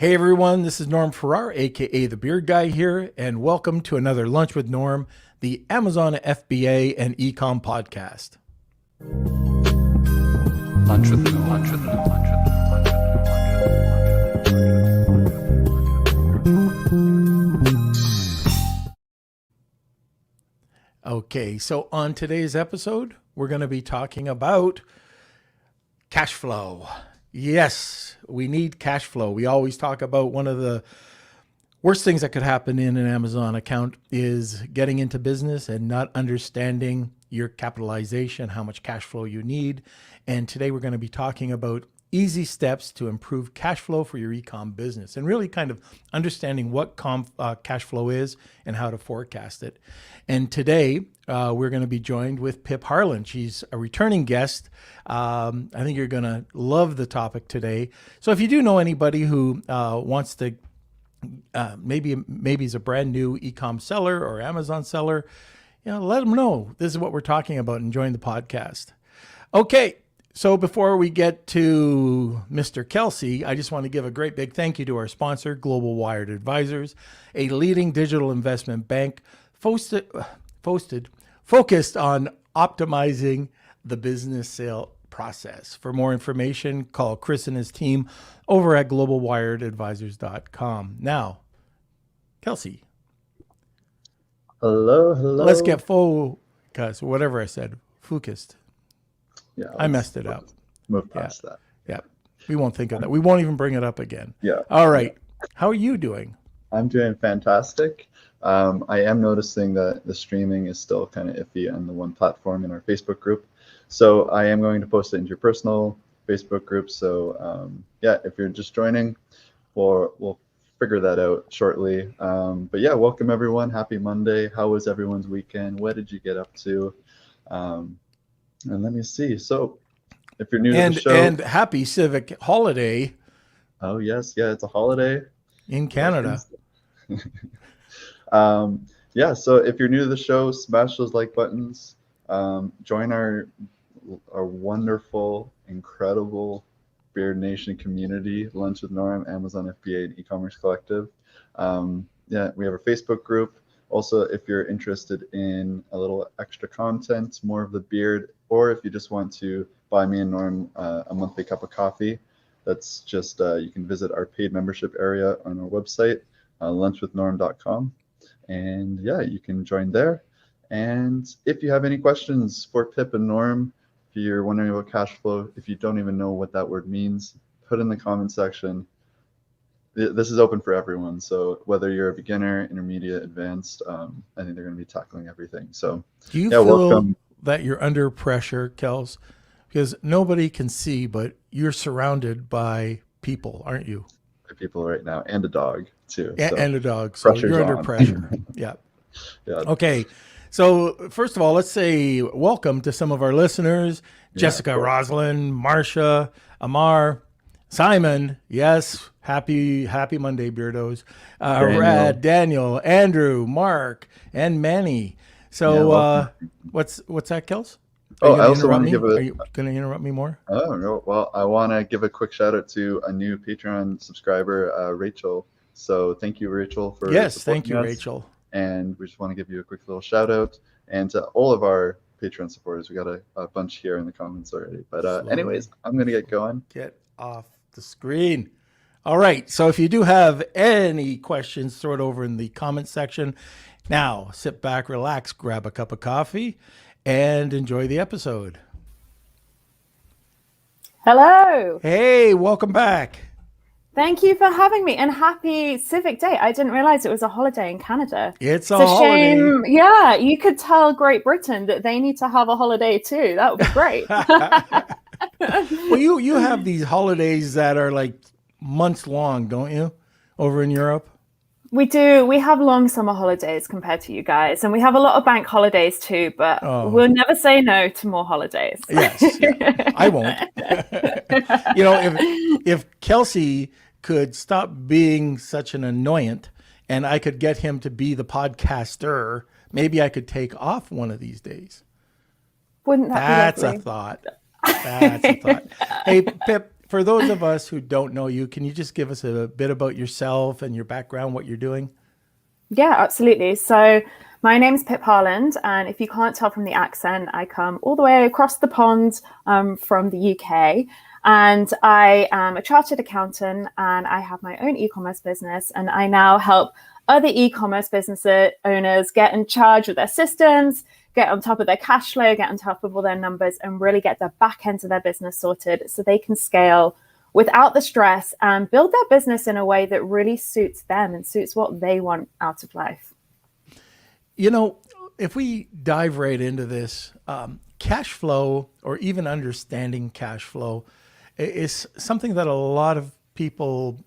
Hey everyone, this is Norm Farrar, aka the Beard Guy here, and welcome to another Lunch with Norm, the Amazon FBA and Ecom podcast. Lunch with Norm. Okay, so on today's episode, we're going to be talking about cash flow. Yes, we need cash flow. We always talk about one of the worst things that could happen in an Amazon account is getting into business and not understanding your capitalization, how much cash flow you need. And today we're going to be talking about easy steps to improve cash flow for your ecom business and really kind of understanding what cash flow is and how to forecast it. And today we're going to be joined with Pip Harland. She's a returning guest. I think you're going to love the topic today. So if you do know anybody who wants to maybe is a brand new ecom seller or Amazon seller, let them know this is what we're talking about and join the podcast. Okay. So before we get to Mr. Kelsey, I just want to give a great big thank you to our sponsor, Global Wired Advisors, a leading digital investment bank focused on optimizing the business sale process. For more information, call Chris and his team over at globalwiredadvisors.com. Now, Kelsey. Hello. Let's get focused, whatever I said, focused. Yeah, I messed it up. Move past that. Yeah. We won't think of that. We won't even bring it up again. Yeah. All right. How are you doing? I'm doing fantastic. I am noticing that the streaming is still kind of iffy on the one platform in our Facebook group. So I am going to post it into your personal Facebook group. So if you're just joining, we'll figure that out shortly. But yeah, welcome everyone. Happy Monday. How was everyone's weekend? What did you get up to? And let me see. So if you're new to the show. And happy civic holiday. Oh, yes. Yeah, it's a holiday. In Canada. So if you're new to the show, smash those like buttons. Join our wonderful, incredible Beard Nation community, Lunch with Norm, Amazon FBA, and Ecommerce Collective. We have our Facebook group. Also, if you're interested in a little extra content, more of the beard, or if you just want to buy me and Norm a monthly cup of coffee, that's just, you can visit our paid membership area on our website, lunchwithnorm.com. And yeah, you can join there. And if you have any questions for Pip and Norm, if you're wondering about cash flow, if you don't even know what that word means, put in the comment section. This is open for everyone. So whether you're a beginner, intermediate, advanced, I think they're going to be tackling everything. So do you feel welcome. That you're under pressure, Kels? Because nobody can see, but you're surrounded by people, aren't you? People right now, and a dog too. And a dog. So you're under pressure. Yeah. Okay. So first of all, let's say welcome to some of our listeners. Jessica, Rosalind, Marcia, Amar, Simon. Yes. Happy Monday, Beardos. Daniel, Andrew, Mark, and Manny. So what's that, Kels? I also want to Are you going to interrupt me more? Oh, no. Well, I want to give a quick shout out to a new Patreon subscriber, Rachel. So thank you, Rachel, for thank you, us. Rachel. And we just want to give you a quick little shout out. And to all of our Patreon supporters, we got a bunch here in the comments already. But anyways, I'm going to get going. Get off the screen. All right. So if you do have any questions, throw it over in the comment section. Now, sit back, relax, grab a cup of coffee, and enjoy the episode. Hello. Hey, welcome back. Thank you for having me, and happy Civic Day. I didn't realize it was a holiday in Canada. It's a holiday. Shame. Yeah, you could tell Great Britain that they need to have a holiday too. That would be great. Well, you have these holidays that are like months long, don't you, over in Europe? We do. We have long summer holidays compared to you guys, and we have a lot of bank holidays too, but we'll never say no to more holidays. Yes, I won't. If Kelsey could stop being such an annoyant and I could get him to be the podcaster, maybe I could take off one of these days. Wouldn't that be lovely? That's a thought. Hey, Pip, for those of us who don't know you, can you just give us a bit about yourself and your background, what you're doing? Yeah, absolutely. So my name's Pip Harland, and if you can't tell from the accent, I come all the way across the pond from the UK. And I am a chartered accountant, and I have my own e-commerce business, and I now help other e-commerce business owners get in charge of their systems, get on top of their cash flow, get on top of all their numbers, and really get the back end of their business sorted so they can scale without the stress and build their business in a way that really suits them and suits what they want out of life. You know, if we dive right into this, cash flow, or even understanding cash flow, is something that a lot of people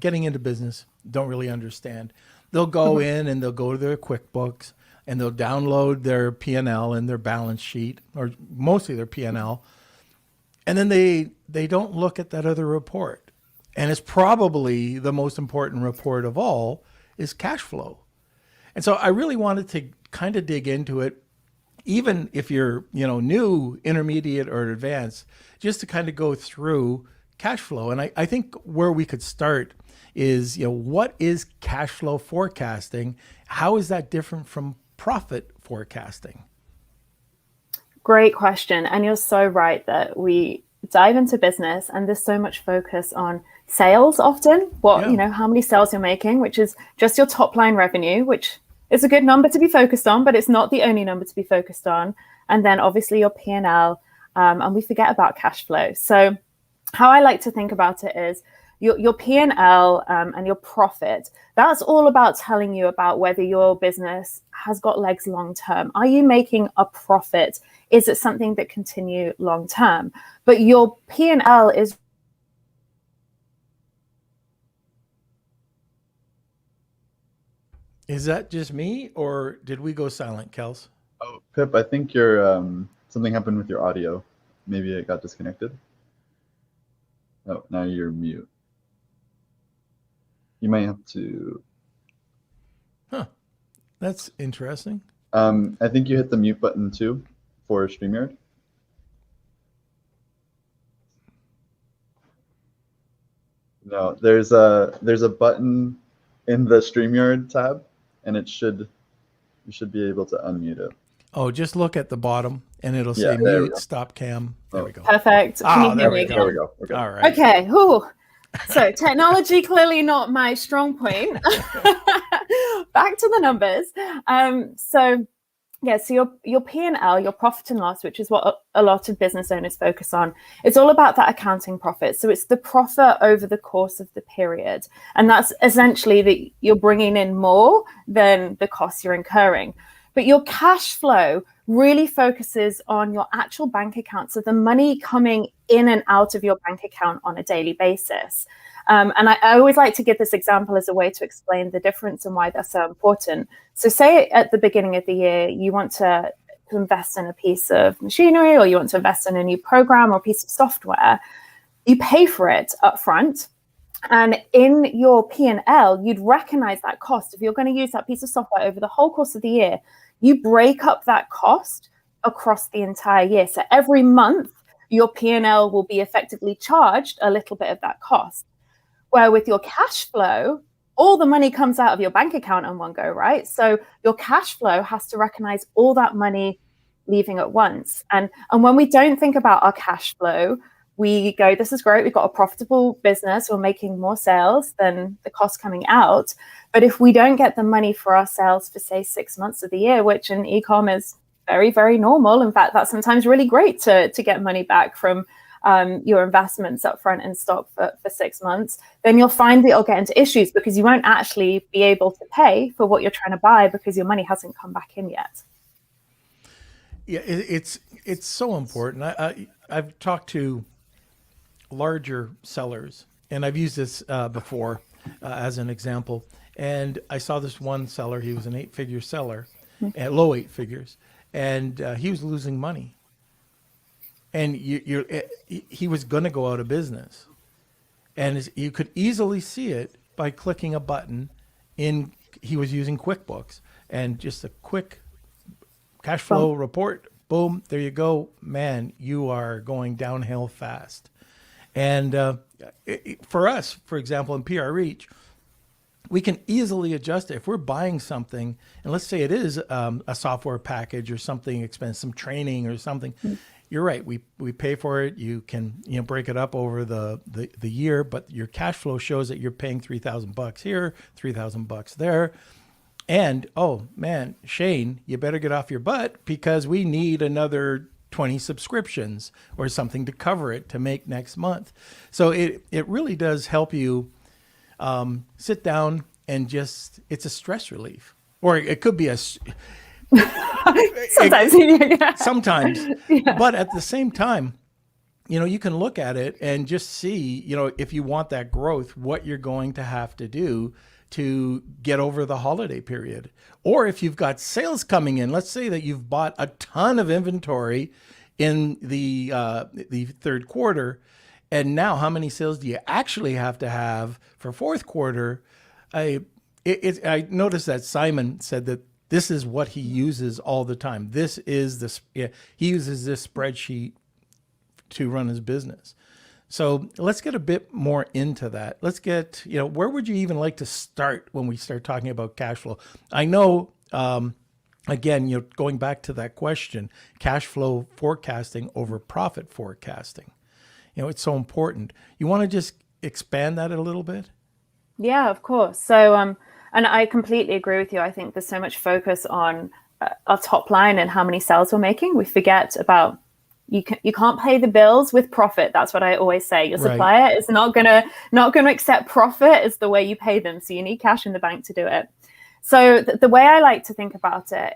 getting into business don't really understand. They'll go in and they'll go to their QuickBooks and they'll download their P&L and their balance sheet, or mostly their P&L. And then they don't look at that other report. And it's probably the most important report of all is cash flow. And so I really wanted to kind of dig into it, even if you're, new, intermediate, or advanced, just to kind of go through cash flow. And I think where we could start is, what is cash flow forecasting? How is that different from profit forecasting? Great question. And you're so right that we dive into business and there's so much focus on sales often, how many sales you're making, which is just your top line revenue, which is a good number to be focused on, but it's not the only number to be focused on. And then obviously your P&L, and we forget about cash flow. So how I like to think about it is your P&L and your profit, that's all about telling you about whether your business has got legs long term. Are you making a profit? Is it something that continue long term? But your P&L is... Is that just me, or did we go silent, Kels? Oh, Pip, I think your something happened with your audio. Maybe it got disconnected. Oh, now you're mute. You might have to... Huh. That's interesting. I think you hit the mute button too for StreamYard. No, there's a button in the StreamYard tab, and you should be able to unmute it. Oh, just look at the bottom and it'll say mute, stop cam. There we go. Perfect. Can you hear me? There we go. Okay. All right. Okay. Whew. So technology clearly not my strong point. Back to the numbers. So your P&L, your profit and loss, which is what a lot of business owners focus on, it's all about that accounting profit. So it's the profit over the course of the period. And that's essentially that you're bringing in more than the costs you're incurring. But your cash flow really focuses on your actual bank account. So the money coming in and out of your bank account on a daily basis. And I always like to give this example as a way to explain the difference and why they're so important. So say at the beginning of the year, you want to invest in a piece of machinery, or you want to invest in a new program or a piece of software. You pay for it up front. And in your P&L, you'd recognize that cost. If you're going to use that piece of software over the whole course of the year, you break up that cost across the entire year. So every month, your P&L will be effectively charged a little bit of that cost. Where with your cash flow, all the money comes out of your bank account in one go, right? So your cash flow has to recognize all that money leaving at once. And when we don't think about our cash flow, we go, this is great, we've got a profitable business, we're making more sales than the cost coming out. But if we don't get the money for our sales for, say, 6 months of the year, which in e-com is very, very normal. In fact, that's sometimes really great to get money back from your investments up front in stock for 6 months, then you'll find that you'll get into issues because you won't actually be able to pay for what you're trying to buy because your money hasn't come back in yet. Yeah, it's so important. I've talked to larger sellers, and I've used this before as an example. And I saw this one seller, he was an 8-figure seller, at low 8 figures, and he was losing money. And he was going to go out of business. And you could easily see it by clicking a button he was using QuickBooks, and just a quick cash flow report, boom, there you go. Man, you are going downhill fast. And for us, for example, in PR Reach, we can easily adjust it. If we're buying something, and let's say it is a software package or something expensive, some training or something, you're right. We pay for it. You can break it up over the year, but your cash flow shows that you're paying $3,000 here, $3,000 there. And oh man, Shane, you better get off your butt because we need another 20 subscriptions or something to cover it to make next month. So it really does help you sit down and just, it's a stress relief. Or it could be a sometimes, Yeah. But at the same time, you can look at it and just see, if you want that growth, what you're going to have to do to get over the holiday period. Or if you've got sales coming in, let's say that you've bought a ton of inventory in the third quarter, and now how many sales do you actually have to have for fourth quarter? I noticed that Simon said that this is what he uses all the time. He uses this spreadsheet to run his business. So let's get a bit more into that. Let's get, where would you even like to start when we start talking about cash flow? I know, again, going back to that question, cash flow forecasting over profit forecasting. It's so important. You want to just expand that a little bit? Yeah, of course. So, and I completely agree with you. I think there's so much focus on our top line and how many sales we're making. We forget about you can't pay the bills with profit. That's what I always say. Your supplier is not gonna accept profit as the way you pay them. So you need cash in the bank to do it. So the way I like to think about it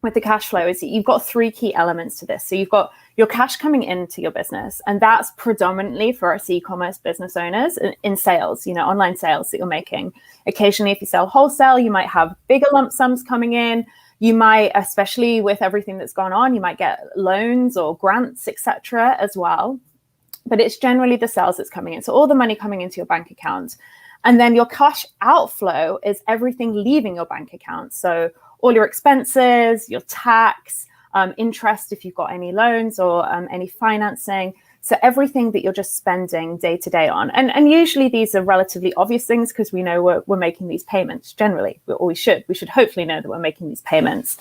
with the cash flow is that you've got three key elements to this. So you've got your cash coming into your business, and that's predominantly for us e-commerce business owners in sales, online sales that you're making. Occasionally, if you sell wholesale, you might have bigger lump sums coming in. You might, especially with everything that's gone on, you might get loans or grants, etc. as well. But it's generally the sales that's coming in. So all the money coming into your bank account. And then your cash outflow is everything leaving your bank account. So all your expenses, your tax, interest if you've got any loans or any financing. So everything that you're just spending day to day on. And usually these are relatively obvious things because we know we're making these payments generally, or we should hopefully know that we're making these payments.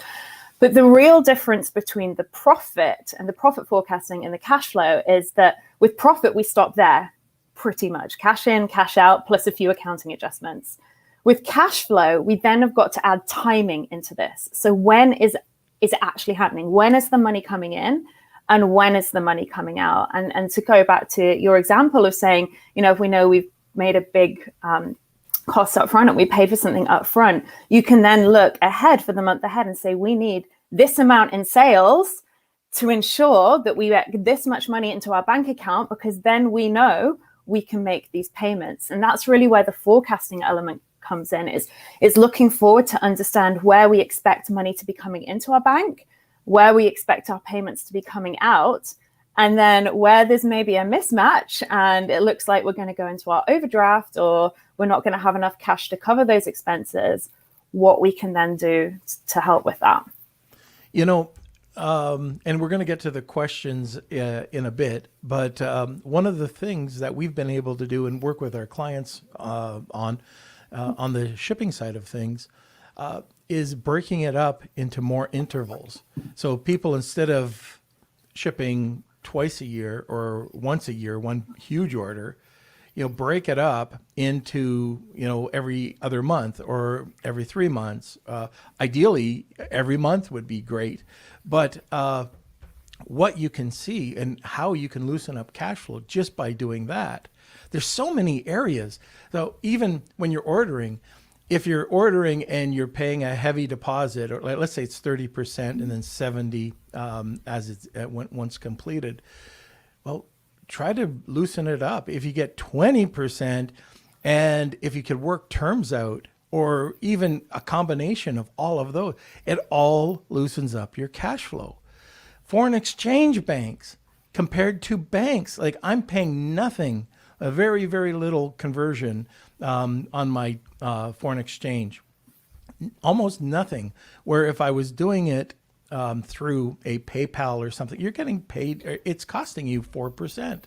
But the real difference between the profit and the profit forecasting and the cash flow is that with profit, we stop there pretty much. Cash in, cash out, plus a few accounting adjustments. With cash flow, we then have got to add timing into this. So when is it actually happening? When is the money coming in? And when is the money coming out? And to go back to your example of saying, if we know we've made a big cost up front and we pay for something up front, you can then look ahead for the month ahead and say, we need this amount in sales to ensure that we get this much money into our bank account, because then we know we can make these payments. And that's really where the forecasting element comes in, is looking forward to understand where we expect money to be coming into our bank, where we expect our payments to be coming out, and then where there's maybe a mismatch and it looks like we're going to go into our overdraft or we're not going to have enough cash to cover those expenses, what we can then do to help with that. And we're going to get to the questions in a bit, but one of the things that we've been able to do and work with our clients on the shipping side of things is breaking it up into more intervals. So people, instead of shipping twice a year or once a year, one huge order, break it up into, every other month or every 3 months. Ideally, every month would be great. But what you can see and how you can loosen up cash flow just by doing that. There's so many areas. So even when you're ordering, if you're ordering and you're paying a heavy deposit, or let's say it's 30% and then 70 as it's once completed, well, try to loosen it up. If you get 20%, and if you could work terms out, or even a combination of all of those, it all loosens up your cash flow. Foreign exchange banks compared to banks, like I'm paying nothing, a very, very little conversion on my foreign exchange, almost nothing. Where if I was doing it through a PayPal or something, you're getting paid, it's costing you 4%.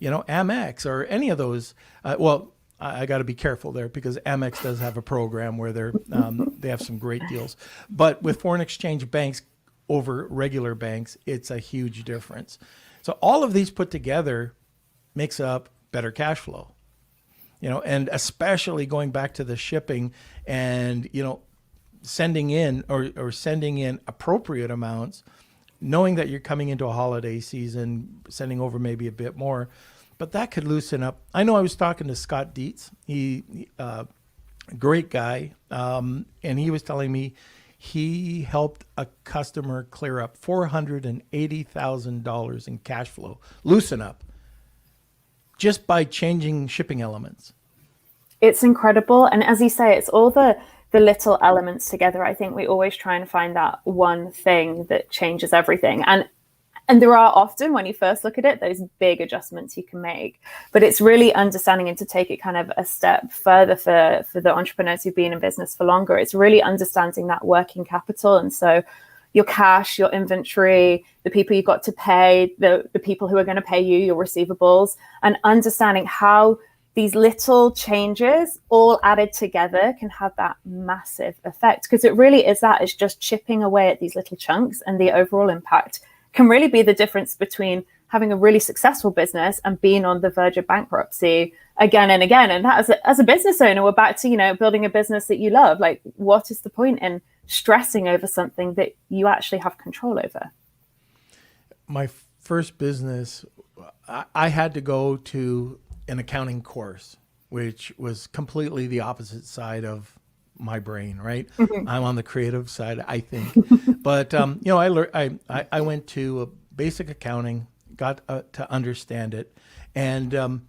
Amex or any of those. I got to be careful there because Amex does have a program where they have some great deals. But with foreign exchange banks over regular banks, it's a huge difference. So all of these put together makes up better cash flow. And especially going back to the shipping and, sending in or sending in appropriate amounts, knowing that you're coming into a holiday season, sending over maybe a bit more, but that could loosen up. I know I was talking to Scott Dietz, he great guy, and he was telling me he helped a customer clear up $480,000 in cash flow, loosen up, just by changing shipping elements. It's incredible. And as you say, it's all the little elements together. I think we always try and find that one thing that changes everything. And there are often, when you first look at it, those big adjustments you can make. But it's really understanding, and to take it kind of a step further for the entrepreneurs who've been in business for longer, it's really understanding that working capital. And so your cash, your inventory, the people you've got to pay, the people who are going to pay you, your receivables, and understanding how these little changes all added together can have that massive effect. Because it really is that, it's just chipping away at these little chunks, and the overall impact can really be the difference between having a really successful business and being on the verge of bankruptcy again and again. And that as a business owner, we're back to, building a business that you love. Like, what is the point in stressing over something that you actually have control over? My first business, I had to go to an accounting course, which was completely the opposite side of my brain, right? Mm-hmm. I'm on the creative side, I think. But, I went to a basic accounting, got to understand it. And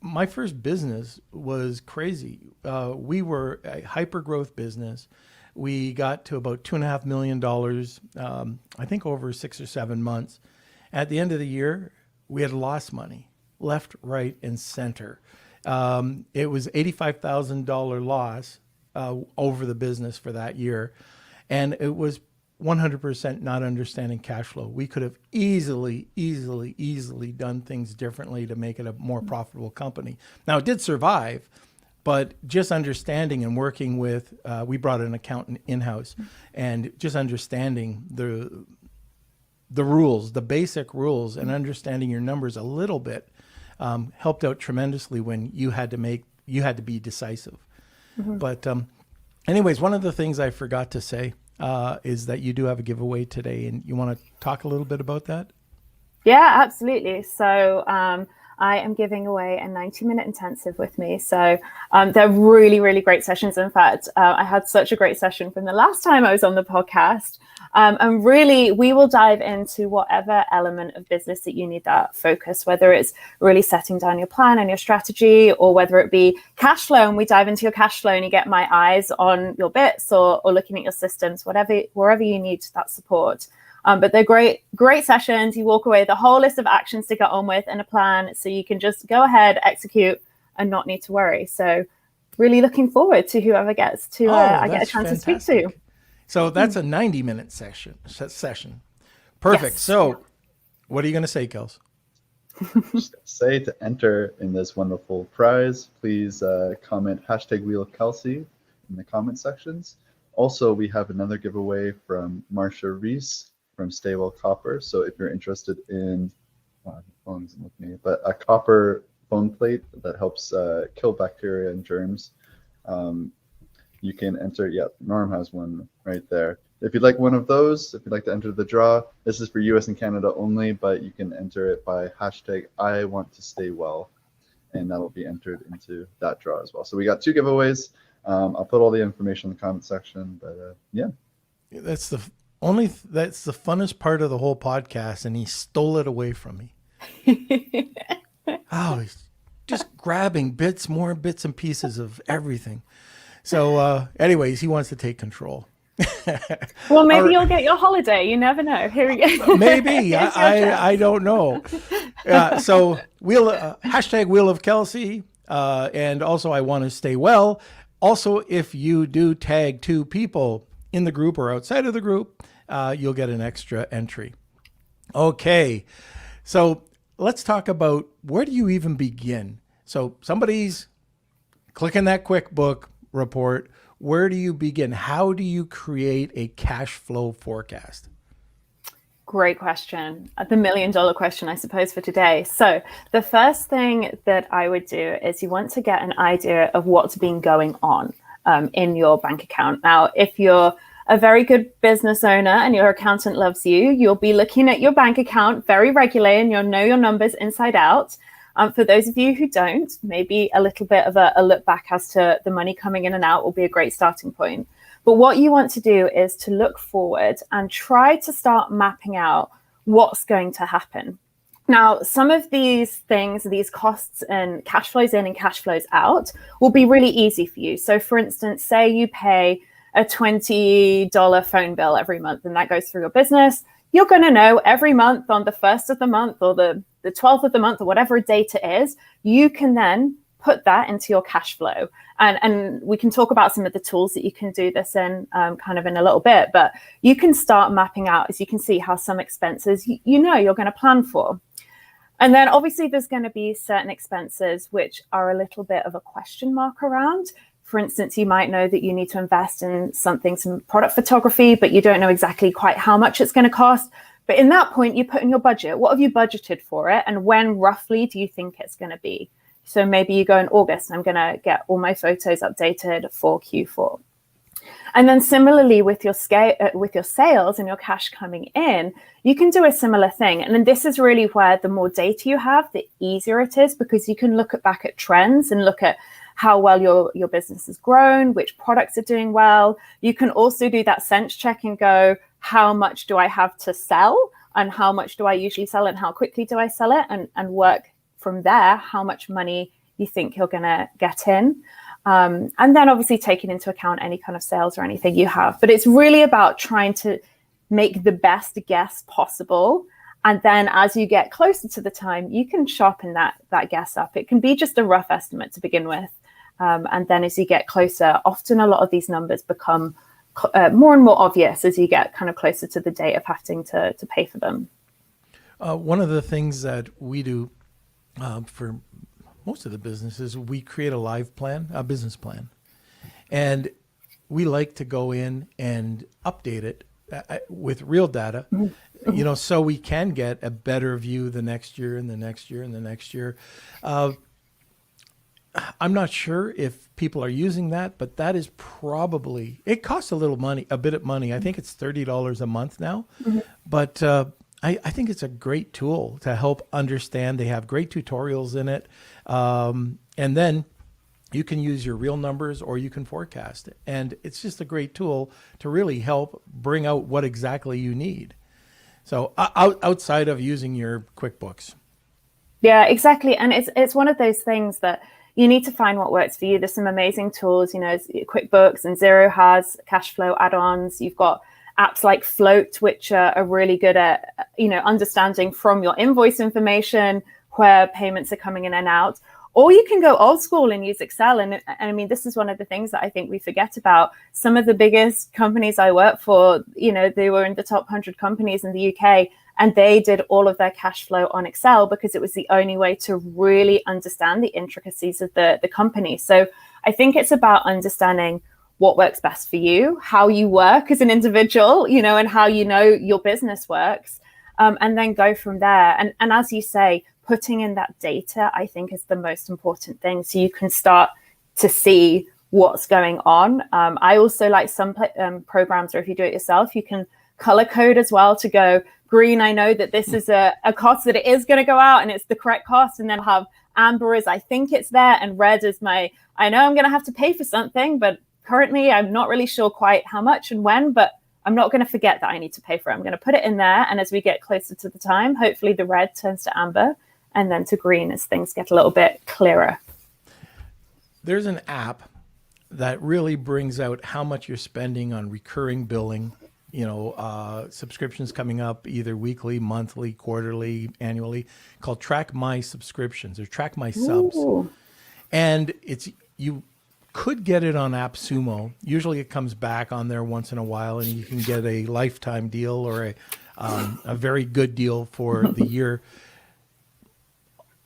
my first business was crazy. We were a hyper growth business. We got to about $2.5 million, I think over 6 or 7 months. At the end of the year, we had lost money, left, right, and center. It was $85,000 loss over the business for that year. And it was 100% not understanding cash flow. We could have easily done things differently to make it a more profitable company. Now, it did survive, but just understanding and working with, we brought an accountant in-house, and just understanding the rules, the basic rules, and understanding your numbers a little bit helped out tremendously when you had to be decisive. Mm-hmm. But anyways, one of the things I forgot to say is that you do have a giveaway today, and you want to talk a little bit about that? Yeah, absolutely. So I am giving away a 90-minute intensive with me. So they're really, really great sessions. In fact, I had such a great session from the last time I was on the podcast. And really, we will dive into whatever element of business that you need that focus, whether it's really setting down your plan and your strategy, or whether it be cash flow, and we dive into your cash flow and you get my eyes on your bits, or looking at your systems, wherever you need that support. But they're great sessions. You walk away with a whole list of actions to get on with and a plan, so you can just go ahead, execute, and not need to worry. So really looking forward to whoever gets to I get a chance fantastic. To speak to. So that's a 90-minute session. Perfect. Yes. So what are you going to say, Kels? Just say to enter in this wonderful prize, please comment #WheelofKelsey in the comment sections. Also, we have another giveaway from Marcia Reese from Staywell Copper. So if you're interested in, phone isn't with me, but a copper bone plate that helps kill bacteria and germs, you can enter. Yeah, Norm has one right there. If you'd like one of those, if you'd like to enter the draw, this is for US and Canada only, but you can enter it by #IWantToStayWell, and that'll be entered into that draw as well. So we got 2 giveaways. I'll put all the information in the comment section, but yeah. That's the funnest part of the whole podcast, and he stole it away from me. He's just grabbing more bits and pieces of everything. So anyways, he wants to take control. Well, maybe you'll get your holiday. You never know. Here we go. Maybe. I don't know. So #WheelofKelsey, and also I want to stay well. Also, if you do tag 2 people in the group or outside of the group, you'll get an extra entry. Okay. So let's talk about where do you even begin? So somebody's clicking that QuickBook report. Where do you begin? How do you create a cash flow forecast? Great question. The $1 million question, I suppose, for today. So the first thing that I would do is you want to get an idea of what's been going on in your bank account. Now, if you're a very good business owner and your accountant loves you, you'll be looking at your bank account very regularly and you'll know your numbers inside out. For those of you who don't, maybe a little bit of a look back as to the money coming in and out will be a great starting point. But what you want to do is to look forward and try to start mapping out what's going to happen. Now, some of these things, these costs and cash flows in and cash flows out will be really easy for you. So for instance, say you pay a $20 phone bill every month and that goes through your business. You're going to know every month on the 1st of the month or the 12th of the month or whatever date it is, you can then put that into your cash flow. And we can talk about some of the tools that you can do this in kind of in a little bit, but you can start mapping out, as you can see, how some expenses you know you're going to plan for. And then obviously there's going to be certain expenses which are a little bit of a question mark around. For instance, you might know that you need to invest in some product photography, but you don't know exactly quite how much it's going to cost. But in that point, you put in your budget. What have you budgeted for it? And when roughly do you think it's going to be? So maybe you go in August, I'm going to get all my photos updated for Q4. And then similarly with your sales and your cash coming in, you can do a similar thing. And then this is really where the more data you have, the easier it is, because you can look back at trends and look at how well your business has grown, which products are doing well. You can also do that sense check and go, how much do I have to sell? And how much do I usually sell? And how quickly do I sell it? And work from there, how much money you think you're going to get in. And then obviously taking into account any kind of sales or anything you have. But it's really about trying to make the best guess possible. And then as you get closer to the time, you can sharpen that guess up. It can be just a rough estimate to begin with. And then as you get closer, often a lot of these numbers become more and more obvious as you get kind of closer to the date of having to pay for them. One of the things that we do for most of the businesses, we create a live plan, a business plan. And we like to go in and update it with real data, you know, so we can get a better view the next year and the next year and the next year. I'm not sure if people are using that, but that is probably, it costs a bit of money. I think it's $30 a month now, but I think it's a great tool to help understand. They have great tutorials in it. And then you can use your real numbers or you can forecast it. And it's just a great tool to really help bring out what exactly you need. So outside of using your QuickBooks. Yeah, exactly. And it's one of those things that you need to find what works for you. There's some amazing tools, you know, QuickBooks and Xero has cash flow add-ons. You've got apps like Float, which are really good at, you know, understanding from your invoice information where payments are coming in and out. Or you can go old school and use Excel. And I mean, this is one of the things that I think we forget about. Some of the biggest companies I work for, you know, they were in the top 100 companies in the UK, and they did all of their cash flow on Excel because it was the only way to really understand the intricacies of the company. So I think it's about understanding what works best for you, how you work as an individual, you know, and how you know your business works, and then go from there. And as you say, putting in that data, I think, is the most important thing. So you can start to see what's going on. I also like some programs, or if you do it yourself, you can color code as well to go, green, I know that this is a cost that it is going to go out and it's the correct cost. And then I'll have amber as I think it's there, and red is I know I'm going to have to pay for something, but currently I'm not really sure quite how much and when, but I'm not going to forget that I need to pay for it. I'm going to put it in there. And as we get closer to the time, hopefully the red turns to amber and then to green as things get a little bit clearer. There's an app that really brings out how much you're spending on recurring billing, you know, subscriptions coming up either weekly, monthly, quarterly, annually, called Track My Subscriptions or Track My Subs. Ooh. And you could get it on AppSumo. Usually it comes back on there once in a while, and you can get a lifetime deal or a very good deal for the year.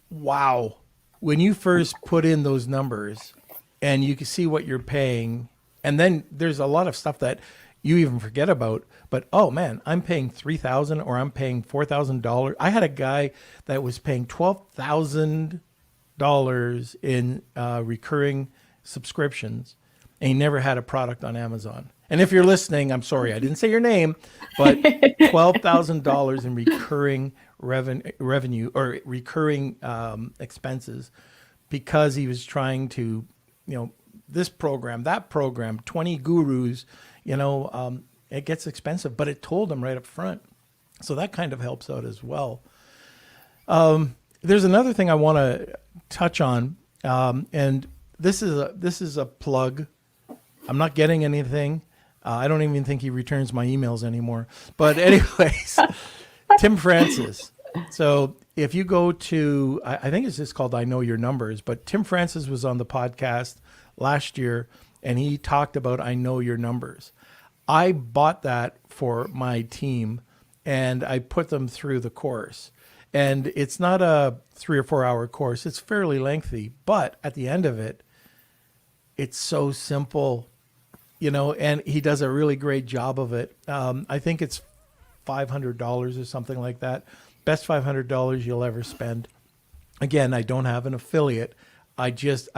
Wow. When you first put in those numbers and you can see what you're paying, and then there's a lot of stuff that you even forget about, but oh man, I'm paying $3,000 or I'm paying $4,000. I had a guy that was paying $12,000 in recurring subscriptions, and he never had a product on Amazon. And if you're listening, I'm sorry, I didn't say your name, but $12,000 in recurring revenue or recurring expenses, because he was trying to, this program, that program, 20 gurus, it gets expensive, but it told him right up front. So that kind of helps out as well. There's another thing I want to touch on, and this is a plug. I'm not getting anything. I don't even think he returns my emails anymore. But anyways, Tim Francis. So if you go to, I think it's just called I Know Your Numbers, but Tim Francis was on the podcast last year, and he talked about I Know Your Numbers. I bought that for my team, and I put them through the course. And it's not a 3 or 4 hour course. It's fairly lengthy, but at the end of it, it's so simple, and he does a really great job of it. I think it's $500 or something like that. Best $500 you'll ever spend. Again, I don't have an affiliate. I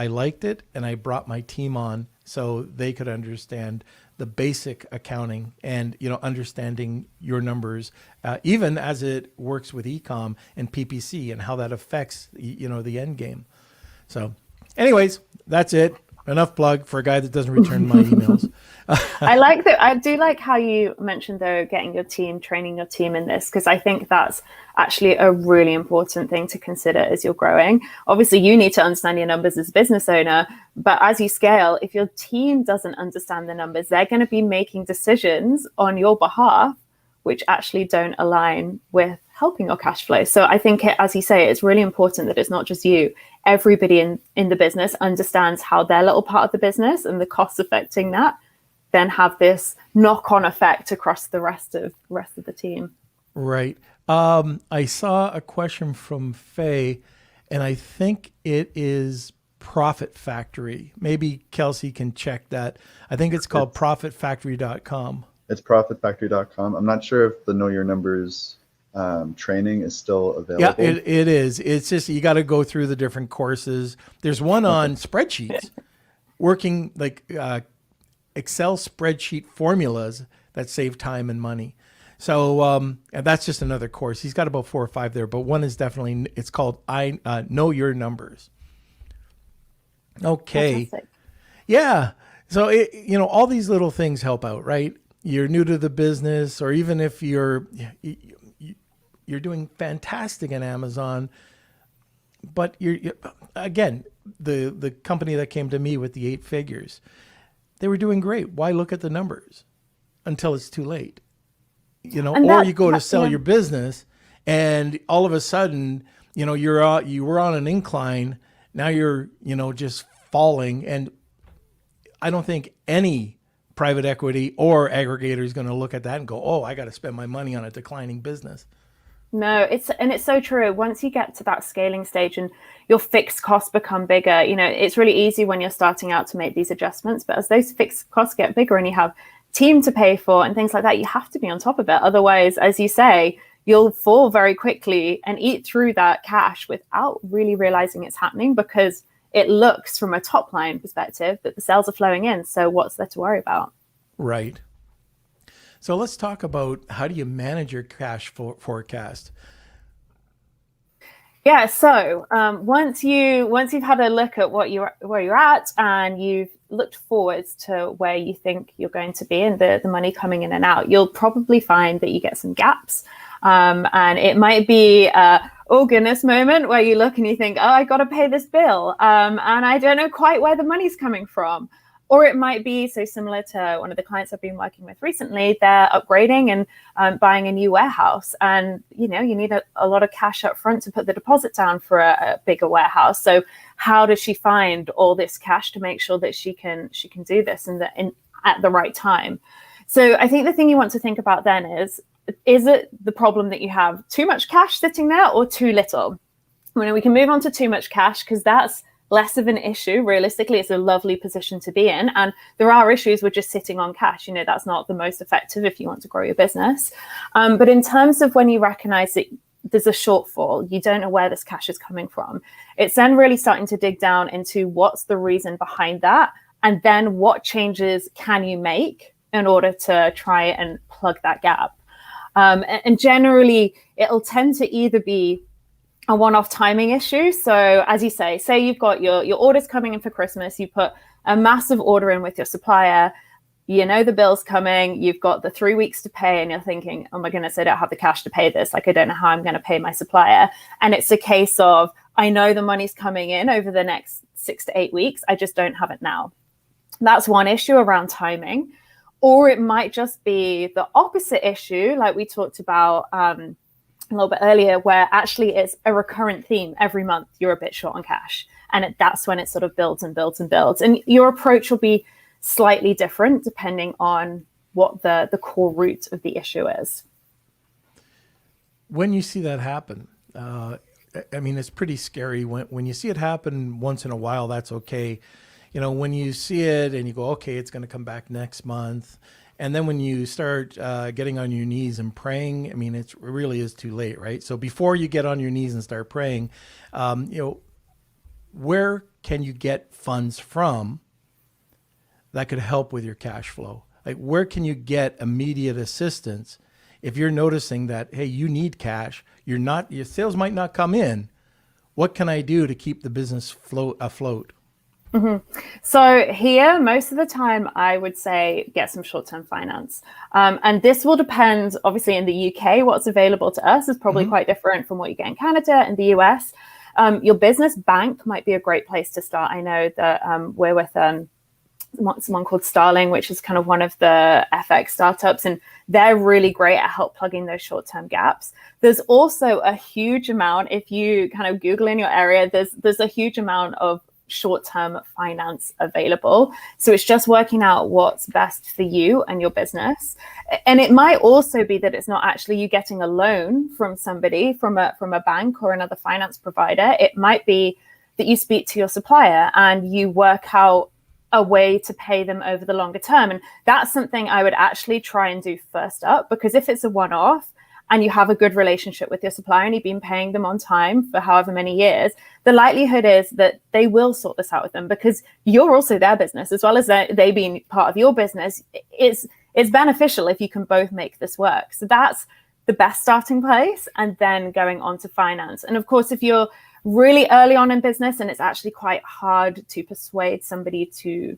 liked it, and I brought my team on so they could understand the basic accounting and, understanding your numbers, even as it works with ecom and PPC and how that affects, the end game. So anyways, that's it. Enough plug for a guy that doesn't return my emails. I like that. I do like how you mentioned, though, getting your team, training your team in this, because I think that's actually a really important thing to consider as you're growing. Obviously, you need to understand your numbers as a business owner, but as you scale, if your team doesn't understand the numbers, they're going to be making decisions on your behalf which actually don't align with helping your cash flow. So I think, as you say, it's really important that it's not just you. Everybody in the business understands how their little part of the business and the costs affecting that then have this knock-on effect across the rest of the team. Right. I saw a question from Faye, and I think it is Profit Factory. Maybe Kelsey can check that. I think it's called profitfactory.com. It's profitfactory.com. I'm not sure if the Know Your Numbers training is still available. Yeah, it is. It's just you got to go through the different courses. There's one on spreadsheets, working like Excel spreadsheet formulas that save time and money. So and that's just another course. He's got about 4 or 5 there, but one is definitely, it's called I Know Your Numbers. Okay. Fantastic. Yeah. So, all these little things help out, right? You're new to the business, or even if you're doing fantastic in Amazon, but you're again, the company that came to me with the 8 figures, they were doing great. Why look at the numbers until it's too late? Or you go to sell your business, and all of a sudden, you were on an incline. Now you're, just falling. And I don't think any private equity or aggregator is going to look at that and go, oh, I got to spend my money on a declining business. No, it's so true. Once you get to that scaling stage and your fixed costs become bigger, it's really easy when you're starting out to make these adjustments. But as those fixed costs get bigger and you have team to pay for and things like that, you have to be on top of it. Otherwise, as you say, you'll fall very quickly and eat through that cash without really realizing it's happening, because it looks from a top line perspective that the sales are flowing in. So what's there to worry about? Right. So let's talk about, how do you manage your cash forecast? Yeah. So once you've had a look at where you're at, and you've looked forwards to where you think you're going to be and the money coming in and out, you'll probably find that you get some gaps. And it might be oh goodness moment where you look and you think, oh, I got to pay this bill. And I don't know quite where the money's coming from. Or it might be so similar to one of the clients I've been working with recently. They're upgrading and buying a new warehouse. And, you need a lot of cash up front to put the deposit down for a bigger warehouse. So how does she find all this cash to make sure that she can do this at the right time? So I think the thing you want to think about then is it the problem that you have too much cash sitting there or too little? When we can move on to too much cash, because that's less of an issue. Realistically, it's a lovely position to be in. And there are issues with just sitting on cash. You know, that's not the most effective if you want to grow your business. But in terms of when you recognize that there's a shortfall, you don't know where this cash is coming from, it's then really starting to dig down into what's the reason behind that. And then what changes can you make in order to try and plug that gap? And generally, it'll tend to either be a one-off timing issue. So as you say you've got your orders coming in for Christmas, you put a massive order in with your supplier, you know the bill's coming, you've got the 3 weeks to pay, and you're thinking, oh my goodness, I don't have the cash to pay this. Like, I don't know how I'm going to pay my supplier. And it's a case of, I know the money's coming in over the next 6 to 8 weeks, I just don't have it now. That's one issue around timing. Or it might just be the opposite issue, like we talked about a little bit earlier, where actually it's a recurrent theme. Every month you're a bit short on cash, and that's when it sort of builds and builds and builds. And your approach will be slightly different depending on what the core root of the issue is. When you see that happen, I mean, it's pretty scary. When you see it happen once in a while, that's okay. You know, when you see it and you go, okay, it's going to come back next month. And then when you start getting on your knees and praying, I mean, it really is too late, right? So before you get on your knees and start praying, you know, where can you get funds from that could help with your cash flow? Like, where can you get immediate assistance if you're noticing that, hey, you need cash, your sales might not come in? What can I do to keep the business afloat? Mm-hmm. So here, most of the time, I would say get some short-term finance. And this will depend, obviously, in the UK, what's available to us is probably quite different from what you get in Canada and the US. Your business bank might be a great place to start. I know that we're with someone called Starling, which is kind of one of the FX startups, and they're really great at help plugging those short-term gaps. There's also a huge amount, if you kind of Google in your area, there's a huge amount of short-term finance available. So it's just working out what's best for you and your business. And it might also be that it's not actually you getting a loan from somebody, from a bank or another finance provider. It might be that you speak to your supplier and you work out a way to pay them over the longer term. And that's something I would actually try and do first up, because if it's a one-off and you have a good relationship with your supplier and you've been paying them on time for however many years, the likelihood is that they will sort this out with them, because you're also their business as well as they being part of your business. It's beneficial if you can both make this work. So that's the best starting place, and then going on to finance. And of course, if you're really early on in business and it's actually quite hard to persuade somebody to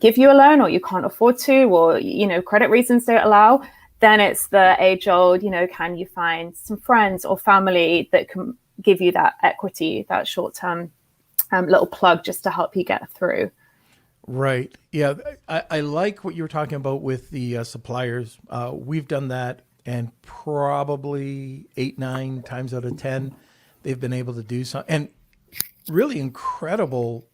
give you a loan, or you can't afford to, or, you know, credit reasons don't allow, then it's the age old, you know, can you find some friends or family that can give you that equity, that short-term little plug just to help you get through. Right. Yeah. I like what you were talking about with the suppliers. We've done that, and probably 8-9 times out of 10, they've been able to do something, and really incredible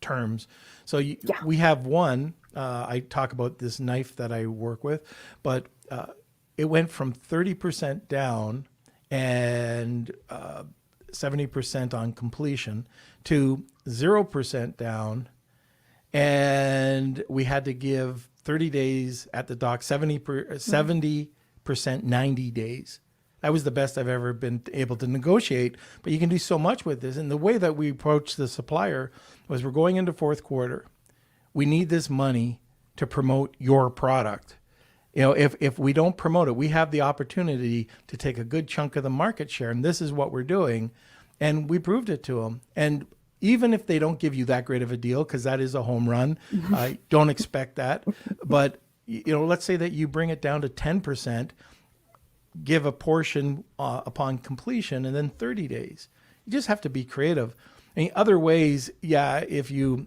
terms. So we have one, I talk about this knife that I work with, but it went from 30% down and 70% on completion to 0% down. And we had to give 30 days at the dock, 70% 90 days. That was the best I've ever been able to negotiate, but you can do so much with this. And the way that we approached the supplier was, we're going into fourth quarter. We need this money to promote your product. You know, if we don't promote it, we have the opportunity to take a good chunk of the market share, and this is what we're doing. And we proved it to them. And even if they don't give you that great of a deal, because that is a home run, I don't expect that. But, you know, let's say that you bring it down to 10%, give a portion upon completion, and then 30 days. You just have to be creative. I mean, other ways, yeah, if you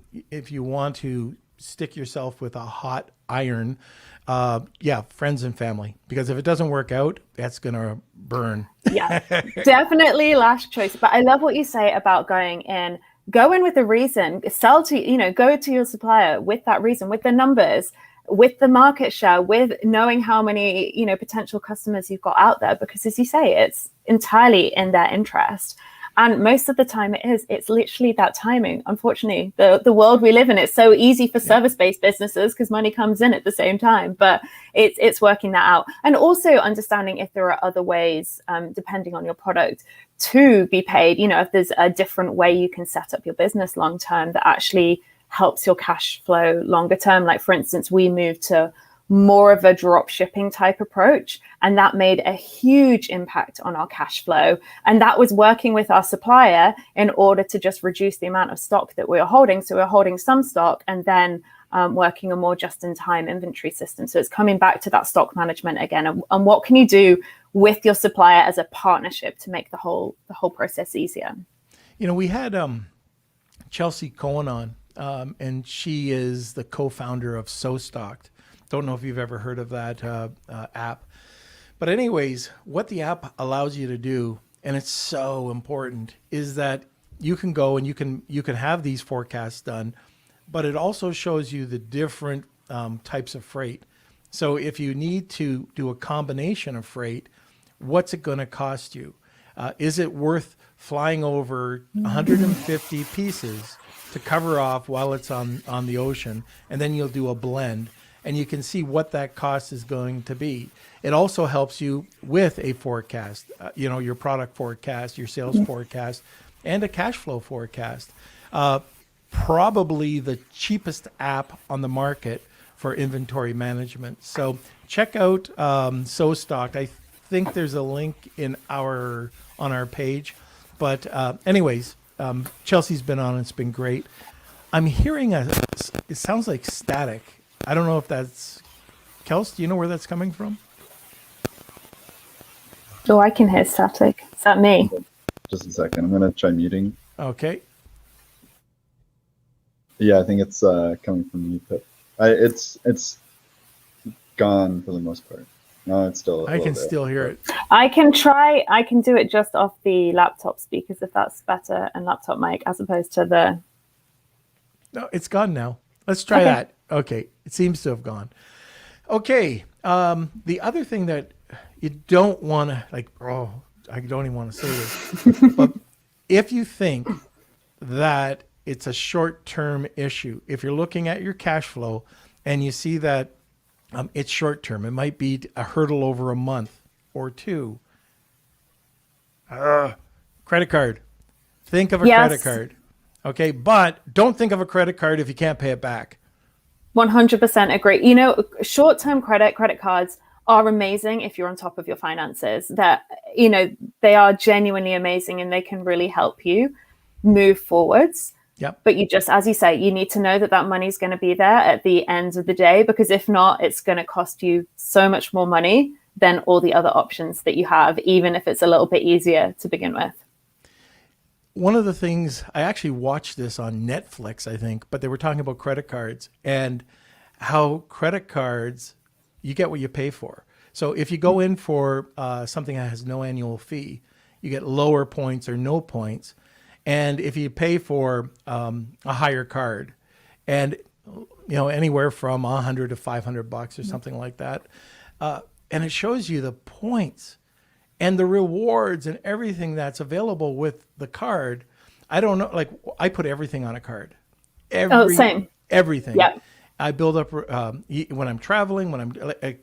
want to stick yourself with a hot iron, friends and family, because if it doesn't work out, that's gonna burn. Yeah, definitely last choice. But I love what you say about go in with a reason, go to your supplier with that reason, with the numbers, with the market share, with knowing how many, you know, potential customers you've got out there, because as you say, it's entirely in their interest. And most of the time it's literally that timing. Unfortunately, the world we live in, it's so easy for service-based businesses because money comes in at the same time, but it's working that out. And also understanding if there are other ways, depending on your product, to be paid. You know, if there's a different way you can set up your business long-term that actually helps your cash flow longer term. Like, for instance, we moved to more of a drop shipping type approach, and that made a huge impact on our cash flow. And that was working with our supplier in order to just reduce the amount of stock that we were holding. So we're holding some stock and then working a more just-in-time inventory system. So it's coming back to that stock management again, and what can you do with your supplier as a partnership to make the whole process easier. You know, we had Chelsea Cohen on, and she is the co-founder of SoStocked. Don't know if you've ever heard of that app. But anyways, what the app allows you to do, and it's so important, is that you can go and you can have these forecasts done, but it also shows you the different types of freight. So if you need to do a combination of freight, what's it going to cost you? Is it worth flying over 150 pieces to cover off while it's on the ocean, and then you'll do a blend? And you can see what that cost is going to be. It also helps you with a forecast, you know, your product forecast, your sales forecast, and a cash flow forecast. Probably the cheapest app on the market for inventory management. So check out SoStocked. I think there's a link on our page. But anyways, Chelsea's been on. It's been great. I'm hearing it sounds like static. I don't know if that's, Kels, do you know where that's coming from? Oh, I can hear static. Is that me? Just a second. I'm going to try muting. Okay. Yeah, I think it's coming from you, Pip. It's gone for the most part. No, it's still. I can still hear it. I can do it just off the laptop speakers if that's better, and laptop mic as opposed to the. No, it's gone now. Let's try that. Okay, it seems to have gone. Okay, the other thing that you don't want to, like, I don't even want to say this, but if you think that it's a short-term issue, if you're looking at your cash flow and you see that it's short-term, it might be a hurdle over a month or two. Credit card. Think of a credit card. Okay, but don't think of a credit card if you can't pay it back. 100% agree. You know, short-term credit cards are amazing if you're on top of your finances. That, you know, they are genuinely amazing and they can really help you move forwards. Yep. But you just, as you say, you need to know that money's going to be there at the end of the day, because if not, it's going to cost you so much more money than all the other options that you have, even if it's a little bit easier to begin with. One of the things, I actually watched this on Netflix, I think, but they were talking about credit cards and how credit cards, you get what you pay for. So if you go in for something that has no annual fee, you get lower points or no points. And if you pay for a higher card, and you know, anywhere from $100 to $500 or something like that, and it shows you the points and the rewards and everything that's available with the card. I don't know, like, I put everything on a card. Same. Everything. Yeah. I build up when I'm traveling.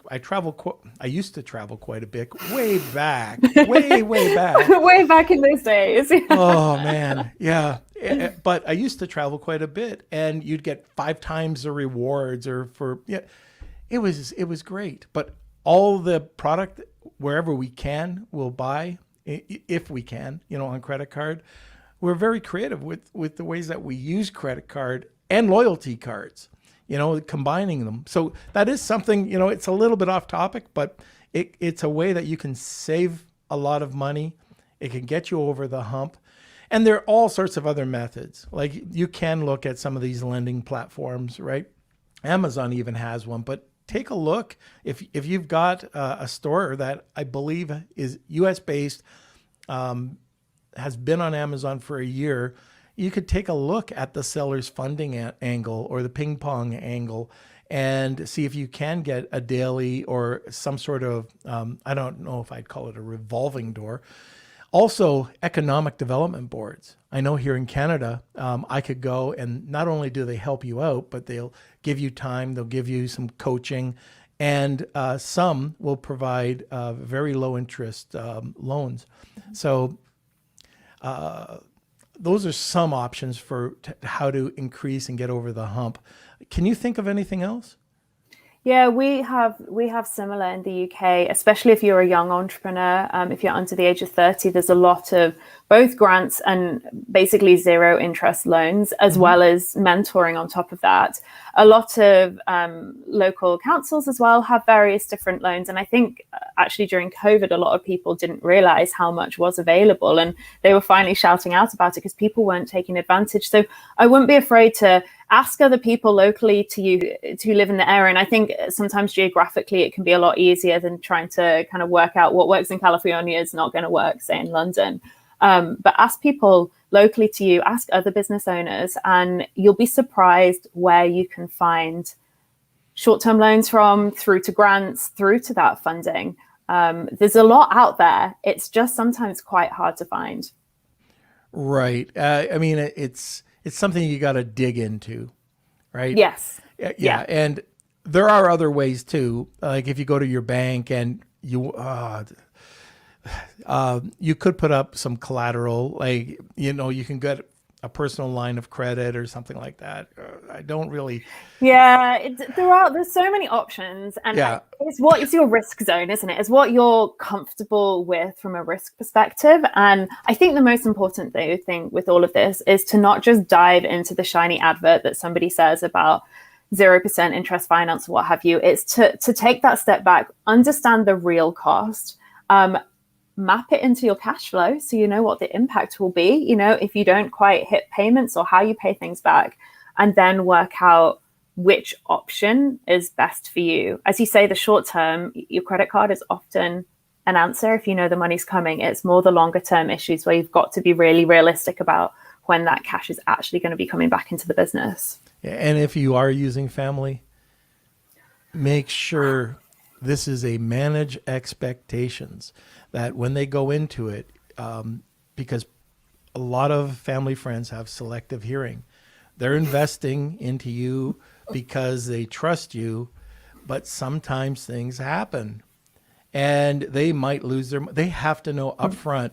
I travel. I used to travel quite a bit, way back, way back, way back in those days. Oh man, yeah. But I used to travel quite a bit, and you'd get 5 times the rewards, it was great. But all the product, wherever we can, we'll buy if we can, you know, on credit card. We're very creative with the ways that we use credit card and loyalty cards, you know, combining them. So that is something, you know, it's a little bit off topic, but it's a way that you can save a lot of money. It can get you over the hump. And there are all sorts of other methods. Like, you can look at some of these lending platforms, right? Amazon even has one, but take a look. If you've got a store that I believe is US based, has been on Amazon for a year, you could take a look at the seller's funding angle or the ping pong angle and see if you can get a daily or some sort of, I don't know if I'd call it a revolving door. Also, economic development boards. I know here in Canada, I could go, and not only do they help you out, but they'll give you time, they'll give you some coaching, and some will provide very low interest loans. So those are some options for how to increase and get over the hump. Can you think of anything else? Yeah, we have similar in the UK, especially if you're a young entrepreneur. If you're under the age of 30, there's a lot of both grants and basically zero interest loans, as well as mentoring on top of that. A lot of local councils as well have various different loans. And I think actually during COVID, a lot of people didn't realize how much was available, and they were finally shouting out about it because people weren't taking advantage. So I wouldn't be afraid to ask other people locally to live in the area. And I think sometimes geographically it can be a lot easier than trying to kind of work out what works in California is not going to work, say, in London. But ask people locally to you, ask other business owners, and you'll be surprised where you can find short-term loans from, through to grants, through to that funding. There's a lot out there. It's just sometimes quite hard to find. Right. I mean, it's something you got to dig into, right? Yes. Yeah. And there are other ways too. Like if you go to your bank and you could put up some collateral, like, you can get a personal line of credit or something like that. I don't really. Yeah, there's so many options, and it's your risk zone, isn't it? It's what you're comfortable with from a risk perspective. And I think the most important thing with all of this is to not just dive into the shiny advert that somebody says about 0% interest finance or what have you. It's to take that step back, understand the real cost, map it into your cash flow so you know what the impact will be, if you don't quite hit payments or how you pay things back, and then work out which option is best for you. As you say, the short term, your credit card is often an answer if you know the money's coming. It's more the longer term issues where you've got to be really realistic about when that cash is actually going to be coming back into the business. Yeah, and if you are using family, make sure this is a manage expectations, that when they go into it, because a lot of family friends have selective hearing. They're investing into you because they trust you, but sometimes things happen and they might lose they have to know upfront.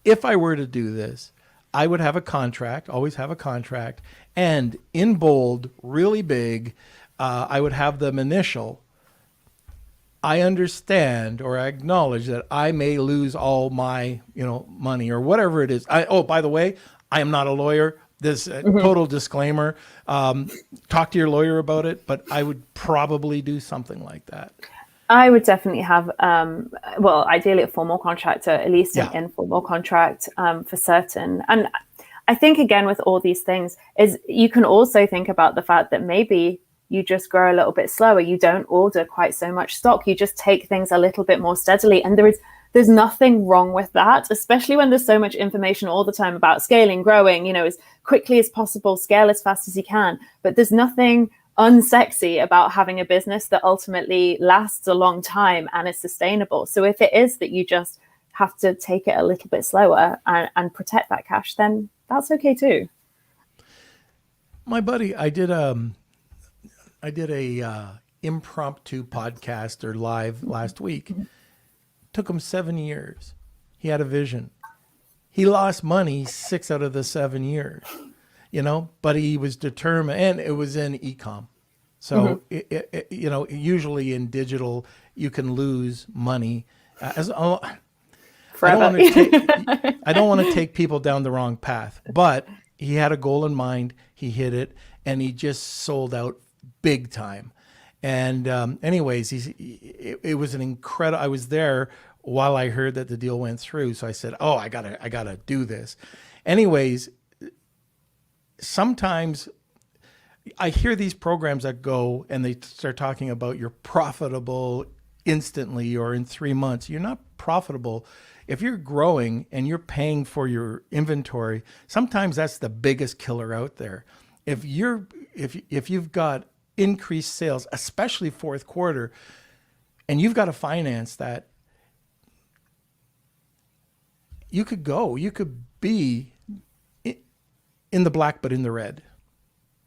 If I were to do this, I would have a contract, always have a contract, and in bold, really big, I would have them initial. I understand, or I acknowledge that I may lose all my, money or whatever it is. By the way, I am not a lawyer. This total disclaimer. Talk to your lawyer about it, but I would probably do something like that. I would definitely have, ideally a formal contract, or at least an informal contract for certain. And I think, again, with all these things, is you can also think about the fact that maybe you just grow a little bit slower. You don't order quite so much stock. You just take things a little bit more steadily. And there's nothing wrong with that, especially when there's so much information all the time about scaling, growing, as quickly as possible, scale as fast as you can. But there's nothing unsexy about having a business that ultimately lasts a long time and is sustainable. So if it is that you just have to take it a little bit slower and protect that cash, then that's okay too. My buddy, I did a impromptu podcast or live last week. Took him 7 years. He had a vision. He lost money 6 out of the 7 years, but he was determined, and it was in e-com. So, usually in digital, you can lose money. I don't want to take people down the wrong path, but he had a goal in mind. He hit it, and he just sold out big time. And anyways, it was an incredible. I was there while I heard that the deal went through, so I said, I gotta do this. Anyways, sometimes I hear these programs that go and they start talking about you're profitable instantly or in 3 months. You're not profitable. If you're growing and you're paying for your inventory, sometimes that's the biggest killer out there. If you've got increased sales, especially fourth quarter, and you've got to finance that, you could be in the black, but in the red.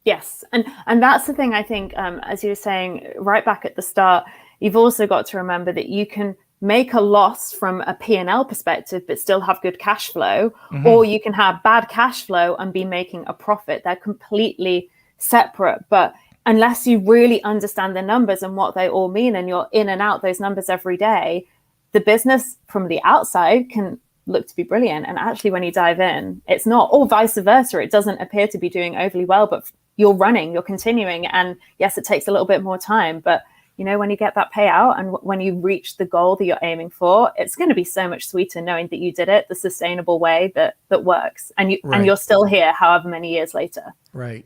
Yes. And that's the thing, I think, as you were saying right back at the start, you've also got to remember that you can make a loss from a P&L perspective, but still have good cash flow, or you can have bad cash flow and be making a profit. They're completely separate. But unless you really understand the numbers and what they all mean, and you're in and out those numbers every day, the business from the outside can look to be brilliant. And actually, when you dive in, it's not, or vice versa. It doesn't appear to be doing overly well, but you're running, you're continuing. And yes, it takes a little bit more time, but you know, when you get that payout and when you reach the goal that you're aiming for, it's going to be so much sweeter knowing that you did it the sustainable way that works, and you're still here however many years later. Right.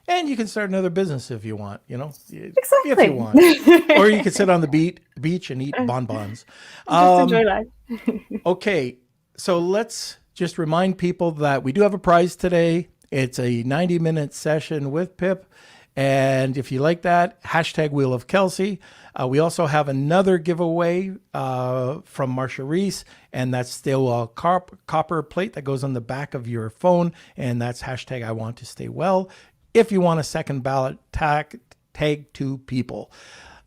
And you can start another business if you want, Exactly. if you want. Or you can sit on the beach and eat bonbons. Just enjoy life. Okay. So let's just remind people that we do have a prize today. It's a 90-minute session with Pip. And if you like that, hashtag Wheel of Kelsey. We also have another giveaway from Marcia Reese, and that's still a copper plate that goes on the back of your phone, and that's hashtag I want to stay well. If you want a second ballot, tag 2 people.